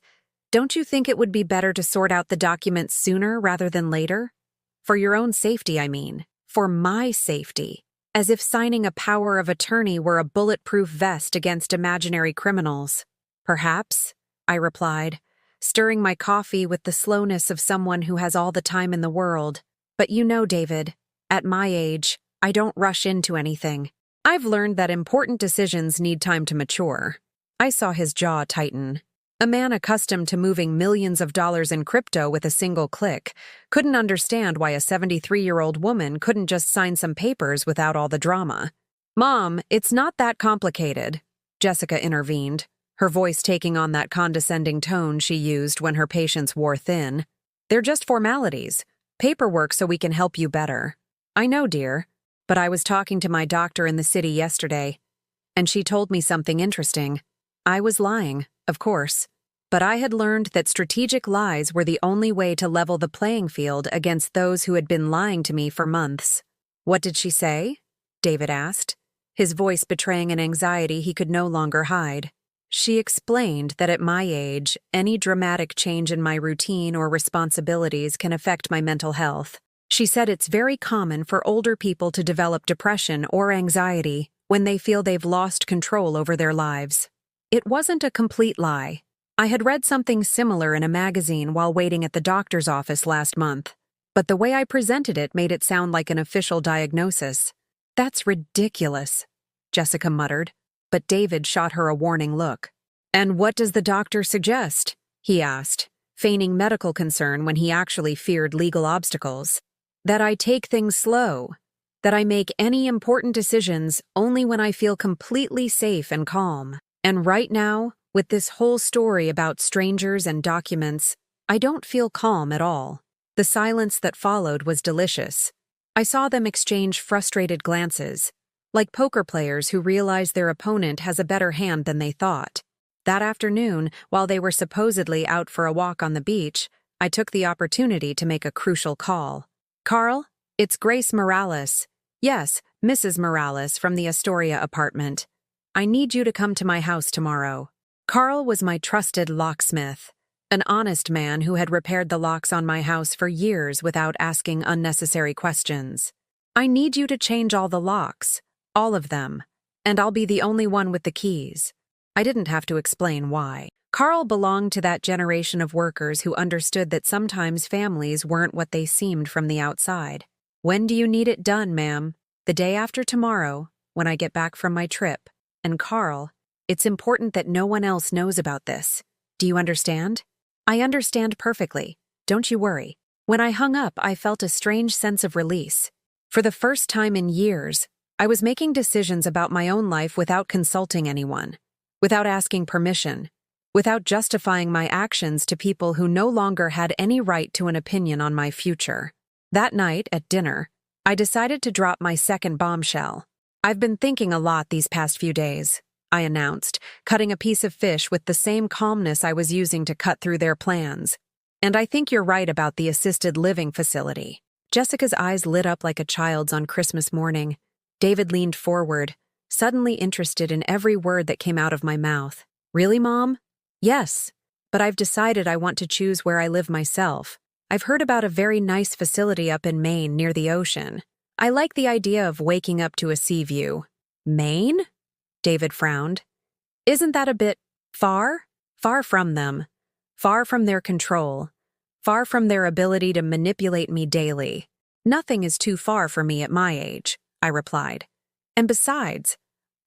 Don't you think it would be better to sort out the documents sooner rather than later? For your own safety, I mean. For my safety. As if signing a power of attorney were a bulletproof vest against imaginary criminals." "Perhaps," I replied, stirring my coffee with the slowness of someone who has all the time in the world. "But you know, David, at my age, I don't rush into anything. I've learned that important decisions need time to mature." I saw his jaw tighten. A man accustomed to moving millions of dollars in crypto with a single click couldn't understand why a 73-year-old woman couldn't just sign some papers without all the drama. "Mom, it's not that complicated," Jessica intervened, her voice taking on that condescending tone she used when her patience wore thin. "They're just formalities, paperwork so we can help you better." "I know, dear, but I was talking to my doctor in the city yesterday, and she told me something interesting. I was lying, of course, but I had learned that strategic lies were the only way to level the playing field against those who had been lying to me for months." "What did she say?" David asked, his voice betraying an anxiety he could no longer hide. "She explained that at my age, any dramatic change in my routine or responsibilities can affect my mental health. She said it's very common for older people to develop depression or anxiety when they feel they've lost control over their lives." It wasn't a complete lie. I had read something similar in a magazine while waiting at the doctor's office last month, but the way I presented it made it sound like an official diagnosis. "That's ridiculous," Jessica muttered, but David shot her a warning look. "And what does the doctor suggest?" he asked, feigning medical concern when he actually feared legal obstacles. "That I take things slow. That I make any important decisions only when I feel completely safe and calm. And right now, with this whole story about strangers and documents, I don't feel calm at all." The silence that followed was delicious. I saw them exchange frustrated glances, like poker players who realize their opponent has a better hand than they thought. That afternoon, while they were supposedly out for a walk on the beach, I took the opportunity to make a crucial call. "Carl, it's Grace Morales. Yes, Mrs. Morales from the Astoria apartment. I need you to come to my house tomorrow." Carl was my trusted locksmith, an honest man who had repaired the locks on my house for years without asking unnecessary questions. "I need you to change all the locks, all of them, and I'll be the only one with the keys." I didn't have to explain why. Carl belonged to that generation of workers who understood that sometimes families weren't what they seemed from the outside. "When do you need it done, ma'am?" "The day after tomorrow, when I get back from my trip. And Carl, it's important that no one else knows about this. Do you understand?" "I understand perfectly. Don't you worry." When I hung up, I felt a strange sense of release. For the first time in years, I was making decisions about my own life without consulting anyone, without asking permission, without justifying my actions to people who no longer had any right to an opinion on my future. That night, at dinner, I decided to drop my second bombshell. "I've been thinking a lot these past few days," I announced, cutting a piece of fish with the same calmness I was using to cut through their plans. "And I think you're right about the assisted living facility." Jessica's eyes lit up like a child's on Christmas morning. David leaned forward, suddenly interested in every word that came out of my mouth. "Really, Mom?" "Yes, but I've decided I want to choose where I live myself. I've heard about a very nice facility up in Maine near the ocean. I like the idea of waking up to a sea view." "Maine?" David frowned. "Isn't that a bit far?" "Far from them. Far from their control. Far from their ability to manipulate me daily. Nothing is too far for me at my age," I replied. "And besides,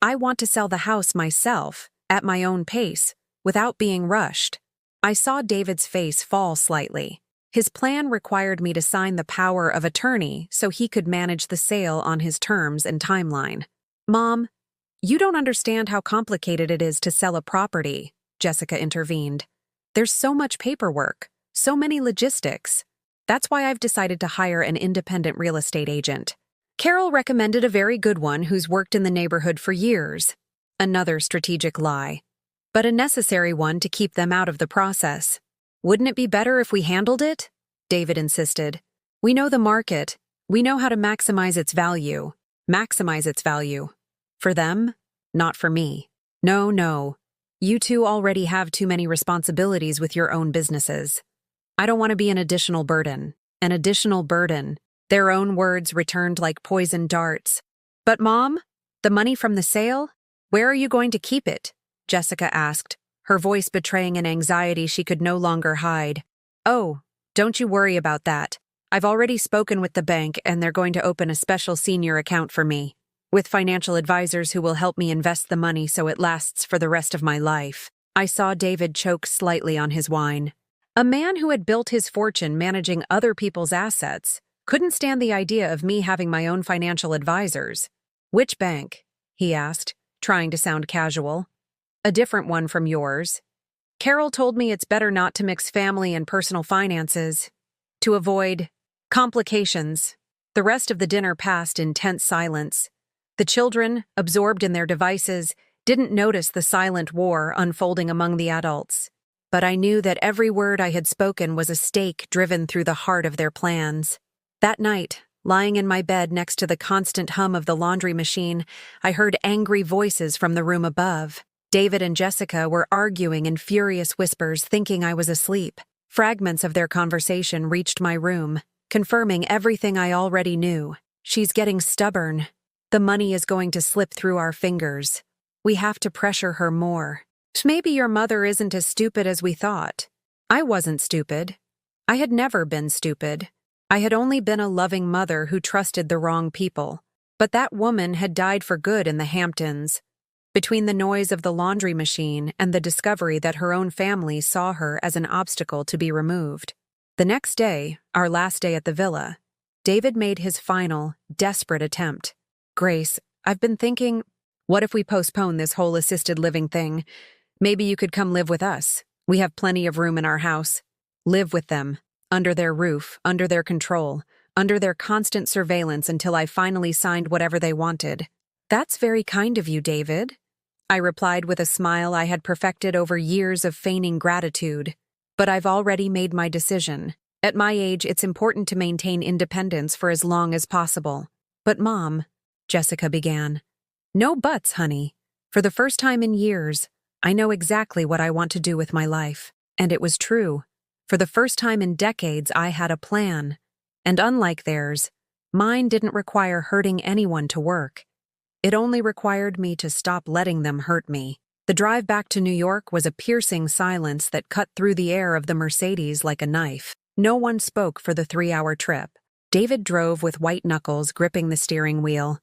I want to sell the house myself, at my own pace, without being rushed." I saw David's face fall slightly. His plan required me to sign the power of attorney so he could manage the sale on his terms and timeline. "Mom, you don't understand how complicated it is to sell a property," Jessica intervened. "There's so much paperwork, so many logistics. That's why I've decided to hire an independent real estate agent. Carol recommended a very good one who's worked in the neighborhood for years." Another strategic lie. but a necessary one to keep them out of the process. Wouldn't it be better if we handled it? David insisted. We know the market. We know how to maximize its value. Maximize its value. For them, not for me. No, no. You two already have too many responsibilities with your own businesses. I don't want to be an additional burden. An additional burden. Their own words returned like poisoned darts. But Mom, the money from the sale? Where are you going to keep it? Jessica asked, her voice betraying an anxiety she could no longer hide. Oh, don't you worry about that. I've already spoken with the bank and they're going to open a special senior account for me, with financial advisors who will help me invest the money so it lasts for the rest of my life. I saw David choke slightly on his wine. A man who had built his fortune managing other people's assets couldn't stand the idea of me having my own financial advisors. Which bank? He asked, trying to sound casual. A different one from yours. Carol told me it's better not to mix family and personal finances, to avoid complications. The rest of the dinner passed in tense silence. The children, absorbed in their devices, didn't notice the silent war unfolding among the adults. But I knew that every word I had spoken was a stake driven through the heart of their plans. That night, lying in my bed next to the constant hum of the laundry machine, I heard angry voices from the room above. David and Jessica were arguing in furious whispers, thinking I was asleep. Fragments of their conversation reached my room, confirming everything I already knew. She's getting stubborn. The money is going to slip through our fingers. We have to pressure her more. Maybe your mother isn't as stupid as we thought. I wasn't stupid. I had never been stupid. I had only been a loving mother who trusted the wrong people. But that woman had died for good in the Hamptons. Between the noise of the laundry machine and the discovery that her own family saw her as an obstacle to be removed. The next day, our last day at the villa, David made his final, desperate attempt. Grace, I've been thinking, what if we postpone this whole assisted living thing? Maybe you could come live with us. We have plenty of room in our house. Live with them, under their roof, under their control, under their constant surveillance until I finally signed whatever they wanted. That's very kind of you, David, I replied with a smile I had perfected over years of feigning gratitude. But I've already made my decision. At my age, it's important to maintain independence for as long as possible. But Mom, Jessica began. No buts, honey. For the first time in years, I know exactly what I want to do with my life. And it was true. For the first time in decades, I had a plan. And unlike theirs, mine didn't require hurting anyone to work. It only required me to stop letting them hurt me. The drive back to New York was a piercing silence that cut through the air of the Mercedes like a knife. No one spoke for the 3-hour trip. David drove with white knuckles gripping the steering wheel.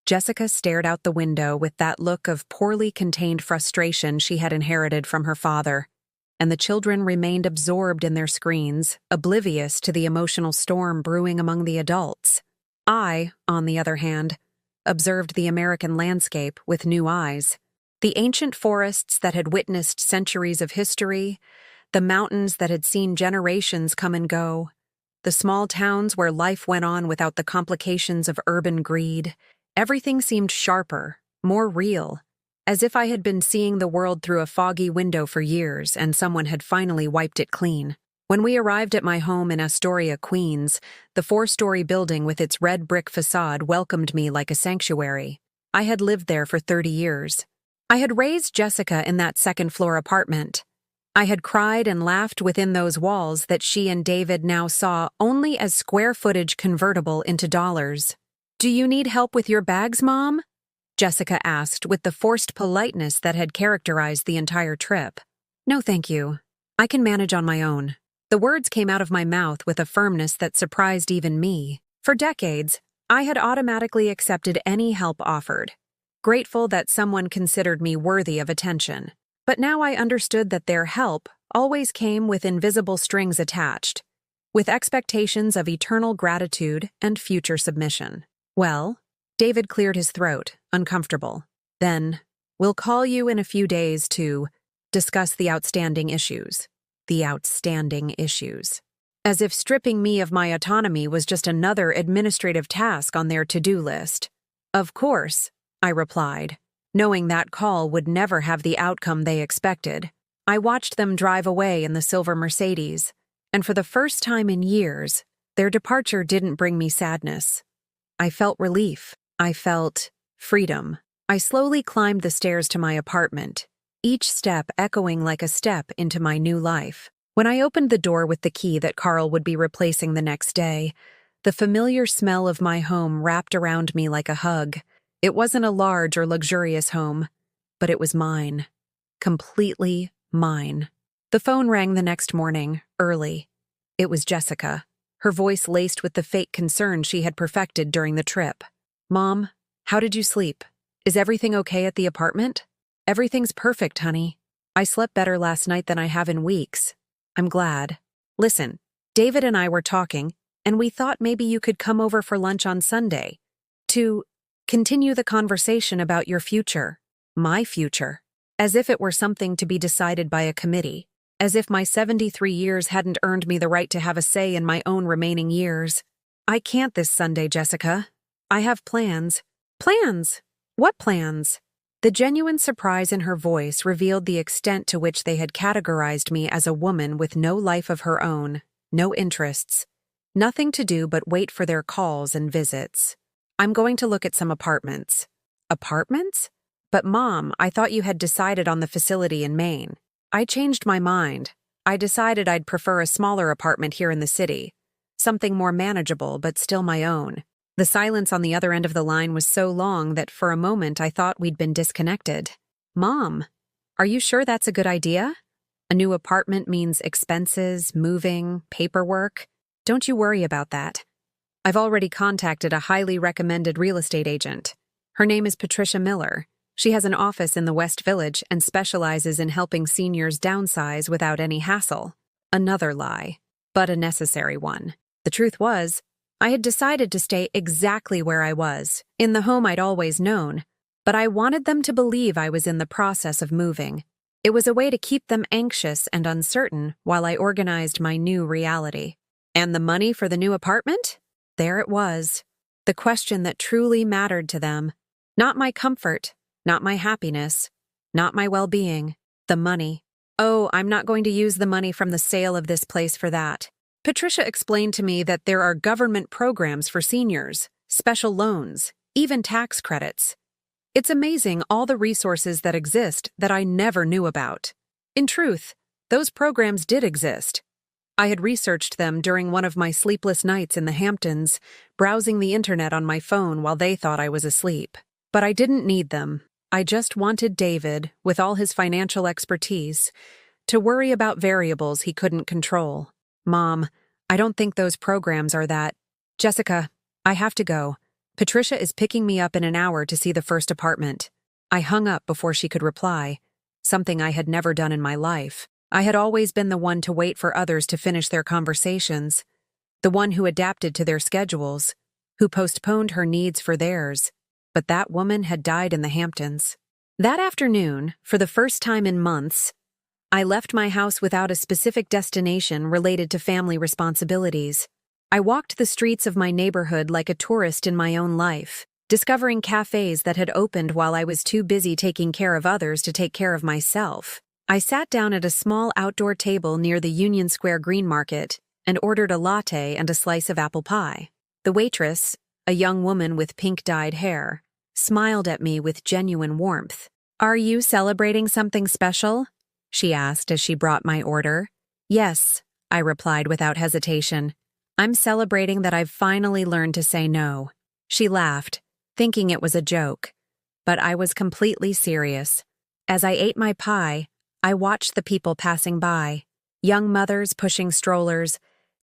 Jessica stared out the window with that look of poorly contained frustration she had inherited from her father. And the children remained absorbed in their screens, oblivious to the emotional storm brewing among the adults. I, on the other hand, observed the American landscape with new eyes. The ancient forests that had witnessed centuries of history, the mountains that had seen generations come and go, the small towns where life went on without the complications of urban greed. Everything seemed sharper, more real, as if I had been seeing the world through a foggy window for years and someone had finally wiped it clean. When we arrived at my home in Astoria, Queens, the 4-story building with its red brick facade welcomed me like a sanctuary. I had lived there for 30 years. I had raised Jessica in that second-floor apartment. I had cried and laughed within those walls that she and David now saw only as square footage convertible into dollars. "Do you need help with your bags, Mom?" Jessica asked with the forced politeness that had characterized the entire trip. "No, thank you. I can manage on my own." The words came out of my mouth with a firmness that surprised even me. For decades, I had automatically accepted any help offered, grateful that someone considered me worthy of attention. But now I understood that their help always came with invisible strings attached, with expectations of eternal gratitude and future submission. "Well," David cleared his throat, uncomfortable. "Then, we'll call you in a few days to discuss the outstanding issues." The outstanding issues. As if stripping me of my autonomy was just another administrative task on their to-do list. "Of course," I replied, knowing that call would never have the outcome they expected. I watched them drive away in the silver Mercedes, and for the first time in years, their departure didn't bring me sadness. I felt relief. I felt freedom. I slowly climbed the stairs to my apartment, each step echoing like a step into my new life. When I opened the door with the key that Carl would be replacing the next day, the familiar smell of my home wrapped around me like a hug. It wasn't a large or luxurious home, but it was mine. Completely mine. The phone rang the next morning, early. It was Jessica, her voice laced with the fake concern she had perfected during the trip. "Mom, how did you sleep? Is everything okay at the apartment?" "Everything's perfect, honey. I slept better last night than I have in weeks. I'm glad. Listen, David and I were talking, and we thought maybe you could come over for lunch on Sunday to continue the conversation about your future, my future, as if it were something to be decided by a committee, as if my 73 years hadn't earned me the right to have a say in my own remaining years. I can't this Sunday, Jessica. I have plans." "Plans? What plans?" The genuine surprise in her voice revealed the extent to which they had categorized me as a woman with no life of her own, no interests, nothing to do but wait for their calls and visits. "I'm going to look at some apartments." "Apartments? But Mom, I thought you had decided on the facility in Maine." "I changed my mind. I decided I'd prefer a smaller apartment here in the city, something more manageable but still my own." The silence on the other end of the line was so long that for a moment I thought we'd been disconnected. "Mom, are you sure that's a good idea? A new apartment means expenses, moving, paperwork. Don't you worry about that. I've already contacted a highly recommended real estate agent. Her name is Patricia Miller. She has an office in the West Village and specializes in helping seniors downsize without any hassle." Another lie, but a necessary one. The truth was, I had decided to stay exactly where I was, in the home I'd always known, but I wanted them to believe I was in the process of moving. It was a way to keep them anxious and uncertain while I organized my new reality. And the money for the new apartment? There it was. The question that truly mattered to them. Not my comfort, not my happiness, not my well-being. The money. "Oh, I'm not going to use the money from the sale of this place for that." Patricia explained to me that there are government programs for seniors, special loans, even tax credits. It's amazing all the resources that exist that I never knew about. In truth, those programs did exist. I had researched them during one of my sleepless nights in the Hamptons, browsing the internet on my phone while they thought I was asleep. But I didn't need them. I just wanted David, with all his financial expertise, to worry about variables he couldn't control. "Mom, I don't think those programs are that." "Jessica, I have to go. Patricia is picking me up in an hour to see the first apartment." I hung up before she could reply, something I had never done in my life. I had always been the one to wait for others to finish their conversations, the one who adapted to their schedules, who postponed her needs for theirs. But that woman had died in the Hamptons. That afternoon, for the first time in months, I left my house without a specific destination related to family responsibilities. I walked the streets of my neighborhood like a tourist in my own life, discovering cafes that had opened while I was too busy taking care of others to take care of myself. I sat down at a small outdoor table near the Union Square Green Market and ordered a latte and a slice of apple pie. The waitress, a young woman with pink-dyed hair, smiled at me with genuine warmth. "Are you celebrating something special?" she asked as she brought my order. "Yes," I replied without hesitation. "I'm celebrating that I've finally learned to say no." She laughed, thinking it was a joke, but I was completely serious. As I ate my pie, I watched the people passing by, young mothers pushing strollers,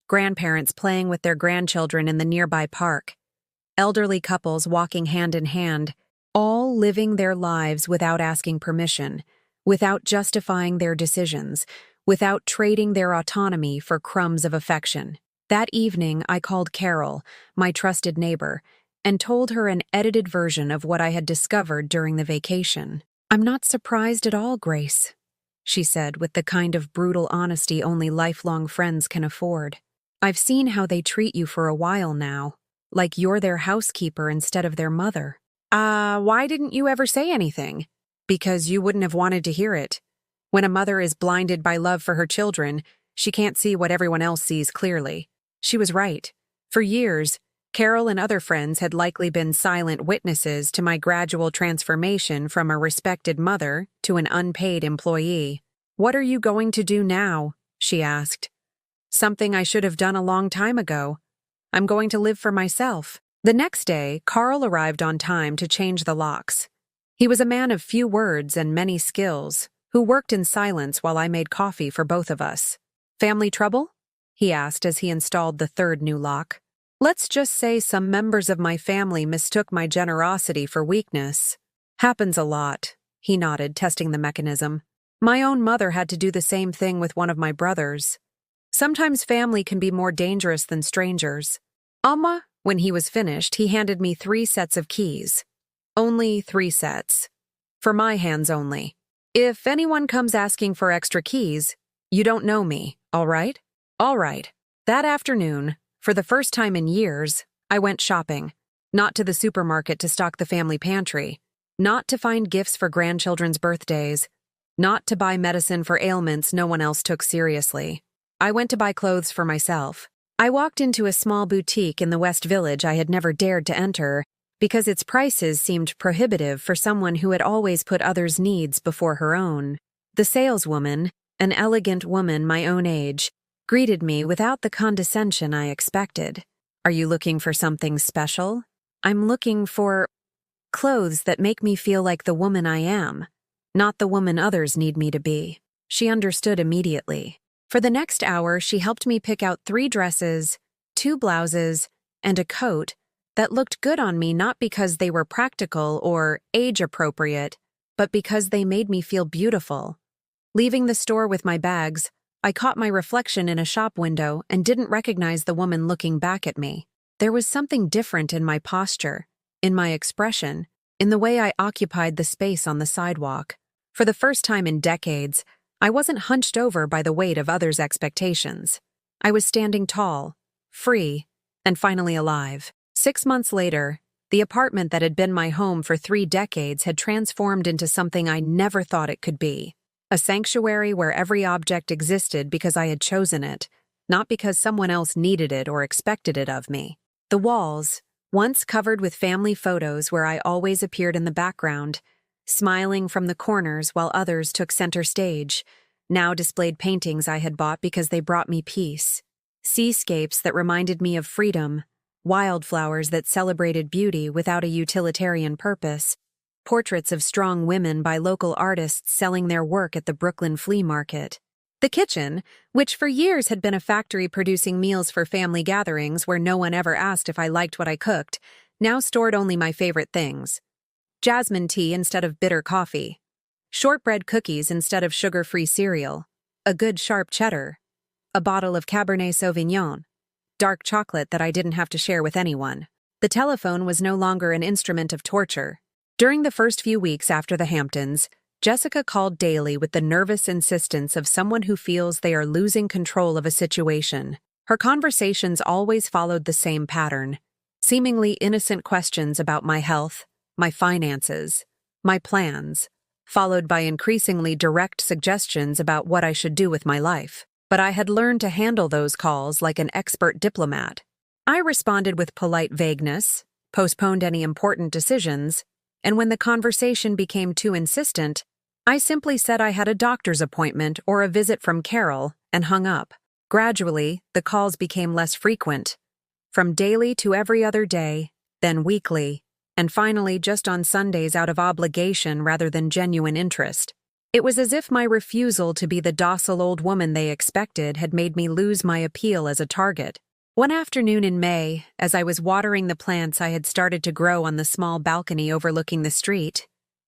grandparents playing with their grandchildren in the nearby park, elderly couples walking hand in hand, all living their lives without asking permission, without justifying their decisions, without trading their autonomy for crumbs of affection. That evening, I called Carol, my trusted neighbor, and told her an edited version of what I had discovered during the vacation. "I'm not surprised at all, Grace," she said with the kind of brutal honesty only lifelong friends can afford. "I've seen how they treat you for a while now, like you're their housekeeper instead of their mother." Why didn't you ever say anything? Because you wouldn't have wanted to hear it. When a mother is blinded by love for her children, she can't see what everyone else sees clearly. She was right. For years, Carol and other friends had likely been silent witnesses to my gradual transformation from a respected mother to an unpaid employee. "What are you going to do now?" she asked. "Something I should have done a long time ago. I'm going to live for myself." The next day, Carl arrived on time to change the locks. He was a man of few words and many skills, who worked in silence while I made coffee for both of us. "Family trouble?" he asked as he installed the third new lock. "Let's just say some members of my family mistook my generosity for weakness." "Happens a lot," he nodded, testing the mechanism. "My own mother had to do the same thing with one of my brothers. Sometimes family can be more dangerous than strangers." When he was finished, he handed me 3 sets of keys. Only 3 sets. For my hands only. "If anyone comes asking for extra keys, you don't know me, all right?" "All right." That afternoon, for the first time in years, I went shopping. Not to the supermarket to stock the family pantry. Not to find gifts for grandchildren's birthdays. Not to buy medicine for ailments no one else took seriously. I went to buy clothes for myself. I walked into a small boutique in the West Village I had never dared to enter because its prices seemed prohibitive for someone who had always put others' needs before her own. The saleswoman, an elegant woman my own age, greeted me without the condescension I expected. "Are you looking for something special?" "I'm looking for clothes that make me feel like the woman I am, not the woman others need me to be." She understood immediately. For the next hour, she helped me pick out 3 dresses, 2 blouses, and a coat that looked good on me not because they were practical or age-appropriate, but because they made me feel beautiful. Leaving the store with my bags, I caught my reflection in a shop window and didn't recognize the woman looking back at me. There was something different in my posture, in my expression, in the way I occupied the space on the sidewalk. For the first time in decades, I wasn't hunched over by the weight of others' expectations. I was standing tall, free, and finally alive. 6 months later, the apartment that had been my home for 3 decades had transformed into something I never thought it could be. A sanctuary where every object existed because I had chosen it, not because someone else needed it or expected it of me. The walls, once covered with family photos where I always appeared in the background, smiling from the corners while others took center stage, now displayed paintings I had bought because they brought me peace. Seascapes that reminded me of freedom, wildflowers that celebrated beauty without a utilitarian purpose, portraits of strong women by local artists selling their work at the Brooklyn flea market. The kitchen, which for years had been a factory producing meals for family gatherings where no one ever asked if I liked what I cooked, now stored only my favorite things. Jasmine tea instead of bitter coffee, shortbread cookies instead of sugar-free cereal, a good sharp cheddar, a bottle of Cabernet Sauvignon, dark chocolate that I didn't have to share with anyone. The telephone was no longer an instrument of torture. During the first few weeks after the Hamptons, Jessica called daily with the nervous insistence of someone who feels they are losing control of a situation. Her conversations always followed the same pattern, seemingly innocent questions about my health, my finances, my plans, followed by increasingly direct suggestions about what I should do with my life. But I had learned to handle those calls like an expert diplomat. I responded with polite vagueness, postponed any important decisions, and when the conversation became too insistent, I simply said I had a doctor's appointment or a visit from Carol and hung up. Gradually, the calls became less frequent, from daily to every other day, then weekly, and finally just on Sundays out of obligation rather than genuine interest. It was as if my refusal to be the docile old woman they expected had made me lose my appeal as a target. One afternoon in May, as I was watering the plants I had started to grow on the small balcony overlooking the street,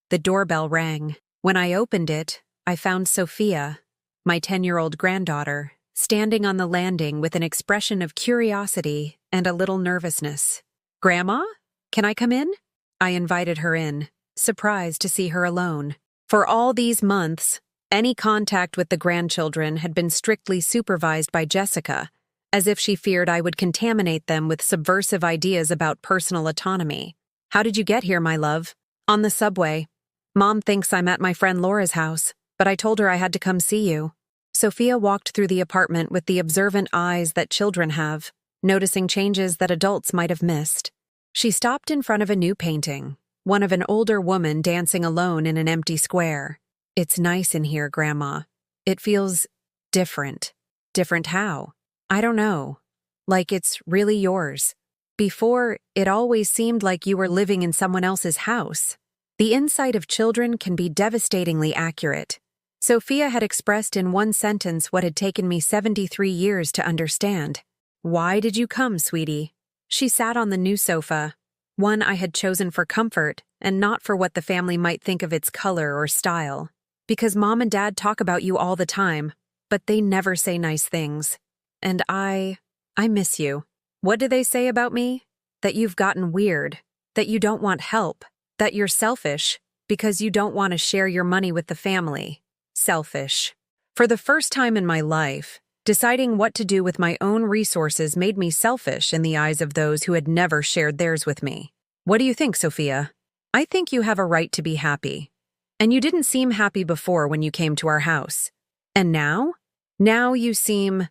the doorbell rang. When I opened it, I found Sophia, my 10-year-old granddaughter, standing on the landing with an expression of curiosity and a little nervousness. "Grandma? Can I come in?" I invited her in, surprised to see her alone. For all these months, any contact with the grandchildren had been strictly supervised by Jessica, as if she feared I would contaminate them with subversive ideas about personal autonomy. How did you get here, my love? On the subway. Mom thinks I'm at my friend Laura's house, but I told her I had to come see you. Sophia walked through the apartment with the observant eyes that children have, noticing changes that adults might have missed. She stopped in front of a new painting, one of an older woman dancing alone in an empty square. It's nice in here, Grandma. It feels different. Different how? I don't know. Like it's really yours. Before, it always seemed like you were living in someone else's house. The insight of children can be devastatingly accurate. Sophia had expressed in one sentence what had taken me 73 years to understand. Why did you come, sweetie? She sat on the new sofa, one I had chosen for comfort and not for what the family might think of its color or style. Because Mom and Dad talk about you all the time, but they never say nice things. And I miss you. What do they say about me? That you've gotten weird, that you don't want help, that you're selfish because you don't want to share your money with the family. Selfish. For the first time in my life, deciding what to do with my own resources made me selfish in the eyes of those who had never shared theirs with me. What do you think, Sophia? I think you have a right to be happy. And you didn't seem happy before when you came to our house. And now? Now you seem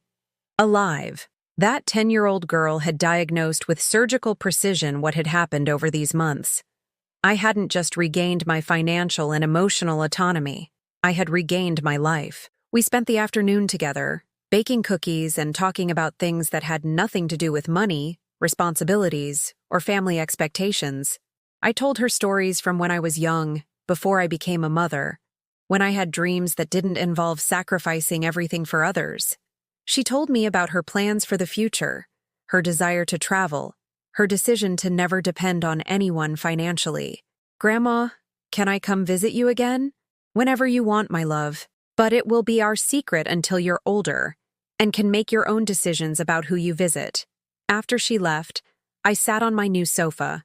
alive. That 10-year-old girl had diagnosed with surgical precision what had happened over these months. I hadn't just regained my financial and emotional autonomy. I had regained my life. We spent the afternoon together, baking cookies and talking about things that had nothing to do with money, responsibilities, or family expectations. I told her stories from when I was young, before I became a mother, when I had dreams that didn't involve sacrificing everything for others. She told me about her plans for the future, her desire to travel, her decision to never depend on anyone financially. Grandma, can I come visit you again? Whenever you want, my love. But it will be our secret until you're older and can make your own decisions about who you visit. After she left, I sat on my new sofa,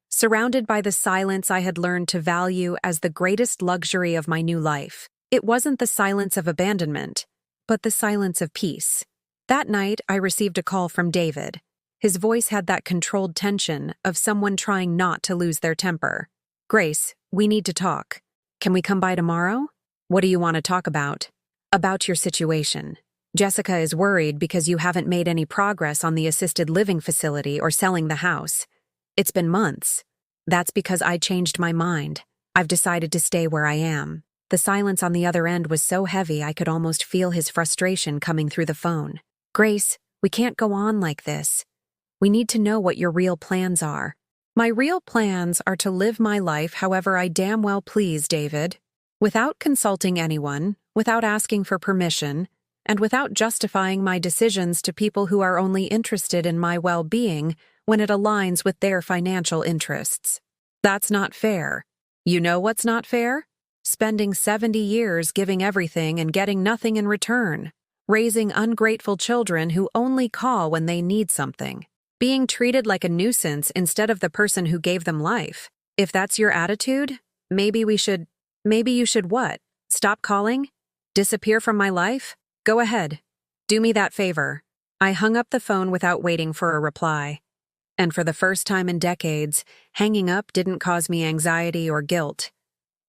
surrounded by the silence I had learned to value as the greatest luxury of my new life. It wasn't the silence of abandonment, but the silence of peace. That night, I received a call from David. His voice had that controlled tension of someone trying not to lose their temper. Grace, we need to talk. Can we come by tomorrow? What do you want to talk about? About your situation. Jessica is worried because you haven't made any progress on the assisted living facility or selling the house. It's been months. That's because I changed my mind. I've decided to stay where I am. The silence on the other end was so heavy I could almost feel his frustration coming through the phone. Grace, we can't go on like this. We need to know what your real plans are. My real plans are to live my life however I damn well please, David. Without consulting anyone, without asking for permission, and without justifying my decisions to people who are only interested in my well-being when it aligns with their financial interests. That's not fair. You know what's not fair? Spending 70 years giving everything and getting nothing in return. Raising ungrateful children who only call when they need something. Being treated like a nuisance instead of the person who gave them life. If that's your attitude, maybe you should what? Stop calling? Disappear from my life? Go ahead. Do me that favor. I hung up the phone without waiting for a reply. And for the first time in decades, hanging up didn't cause me anxiety or guilt.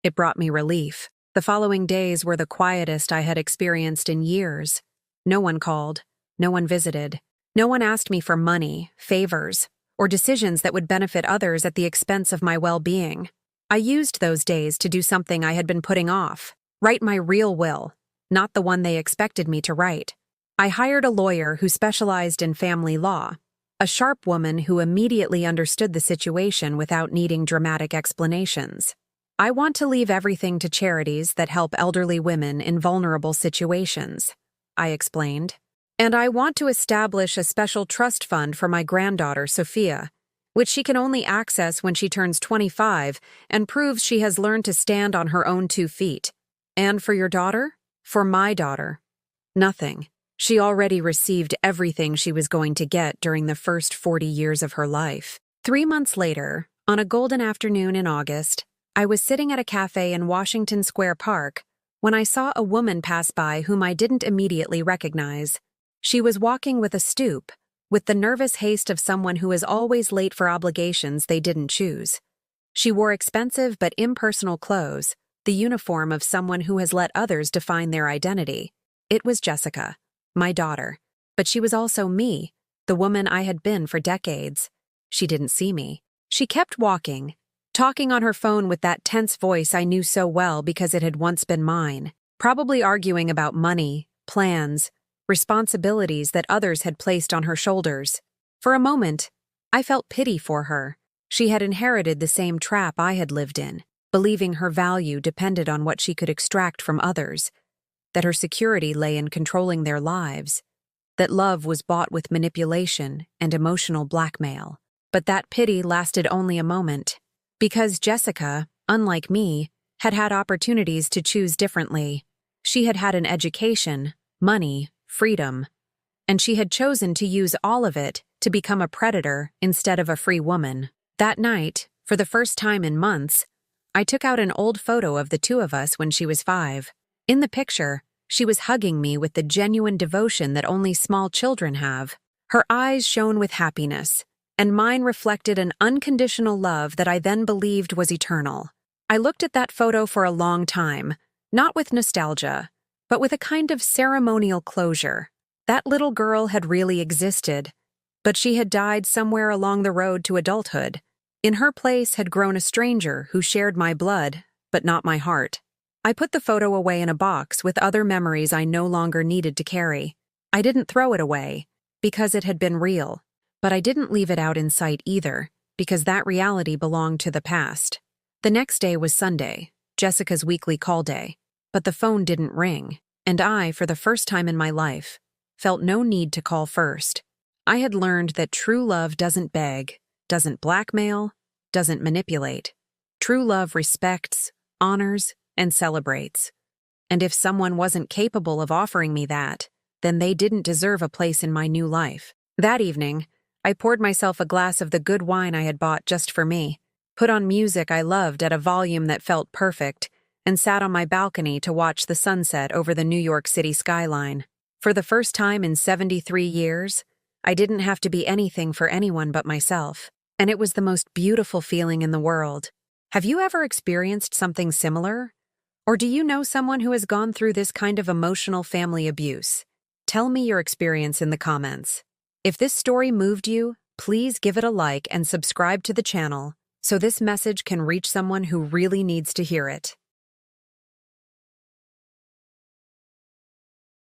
It brought me relief. The following days were the quietest I had experienced in years. No one called. No one visited. No one asked me for money, favors, or decisions that would benefit others at the expense of my well-being. I used those days to do something I had been putting off. Write my real will, not the one they expected me to write. I hired a lawyer who specialized in family law, a sharp woman who immediately understood the situation without needing dramatic explanations. I want to leave everything to charities that help elderly women in vulnerable situations, I explained. And I want to establish a special trust fund for my granddaughter, Sophia, which she can only access when she turns 25 and proves she has learned to stand on her own 2 feet. And for your daughter? For my daughter? Nothing. She already received everything she was going to get during the first 40 years of her life. 3 months later, on a golden afternoon in August, I was sitting at a cafe in Washington Square Park when I saw a woman pass by whom I didn't immediately recognize. She was walking with a stoop, with the nervous haste of someone who is always late for obligations they didn't choose. She wore expensive but impersonal clothes, the uniform of someone who has let others define their identity. It was Jessica, my daughter, but she was also me, the woman I had been for decades. She didn't see me. She kept walking, talking on her phone with that tense voice I knew so well because it had once been mine, probably arguing about money, plans, responsibilities that others had placed on her shoulders. For a moment, I felt pity for her. She had inherited the same trap I had lived in, believing her value depended on what she could extract from others, that her security lay in controlling their lives, that love was bought with manipulation and emotional blackmail. But that pity lasted only a moment, because Jessica, unlike me, had had opportunities to choose differently. She had had an education, money, freedom, and she had chosen to use all of it to become a predator instead of a free woman. That night, for the first time in months, I took out an old photo of the two of us when she was 5. In the picture, she was hugging me with the genuine devotion that only small children have. Her eyes shone with happiness, and mine reflected an unconditional love that I then believed was eternal. I looked at that photo for a long time, not with nostalgia, but with a kind of ceremonial closure. That little girl had really existed, but she had died somewhere along the road to adulthood. In her place had grown a stranger who shared my blood, but not my heart. I put the photo away in a box with other memories I no longer needed to carry. I didn't throw it away, because it had been real, but I didn't leave it out in sight either, because that reality belonged to the past. The next day was Sunday, Jessica's weekly call day, but the phone didn't ring, and I, for the first time in my life, felt no need to call first. I had learned that true love doesn't beg, doesn't blackmail, doesn't manipulate. True love respects, honors, and celebrates. And if someone wasn't capable of offering me that, then they didn't deserve a place in my new life. That evening, I poured myself a glass of the good wine I had bought just for me, put on music I loved at a volume that felt perfect, and sat on my balcony to watch the sunset over the New York City skyline. For the first time in 73 years, I didn't have to be anything for anyone but myself, and it was the most beautiful feeling in the world. Have you ever experienced something similar? Or do you know someone who has gone through this kind of emotional family abuse? Tell me your experience in the comments. If this story moved you, please give it a like and subscribe to the channel so this message can reach someone who really needs to hear it.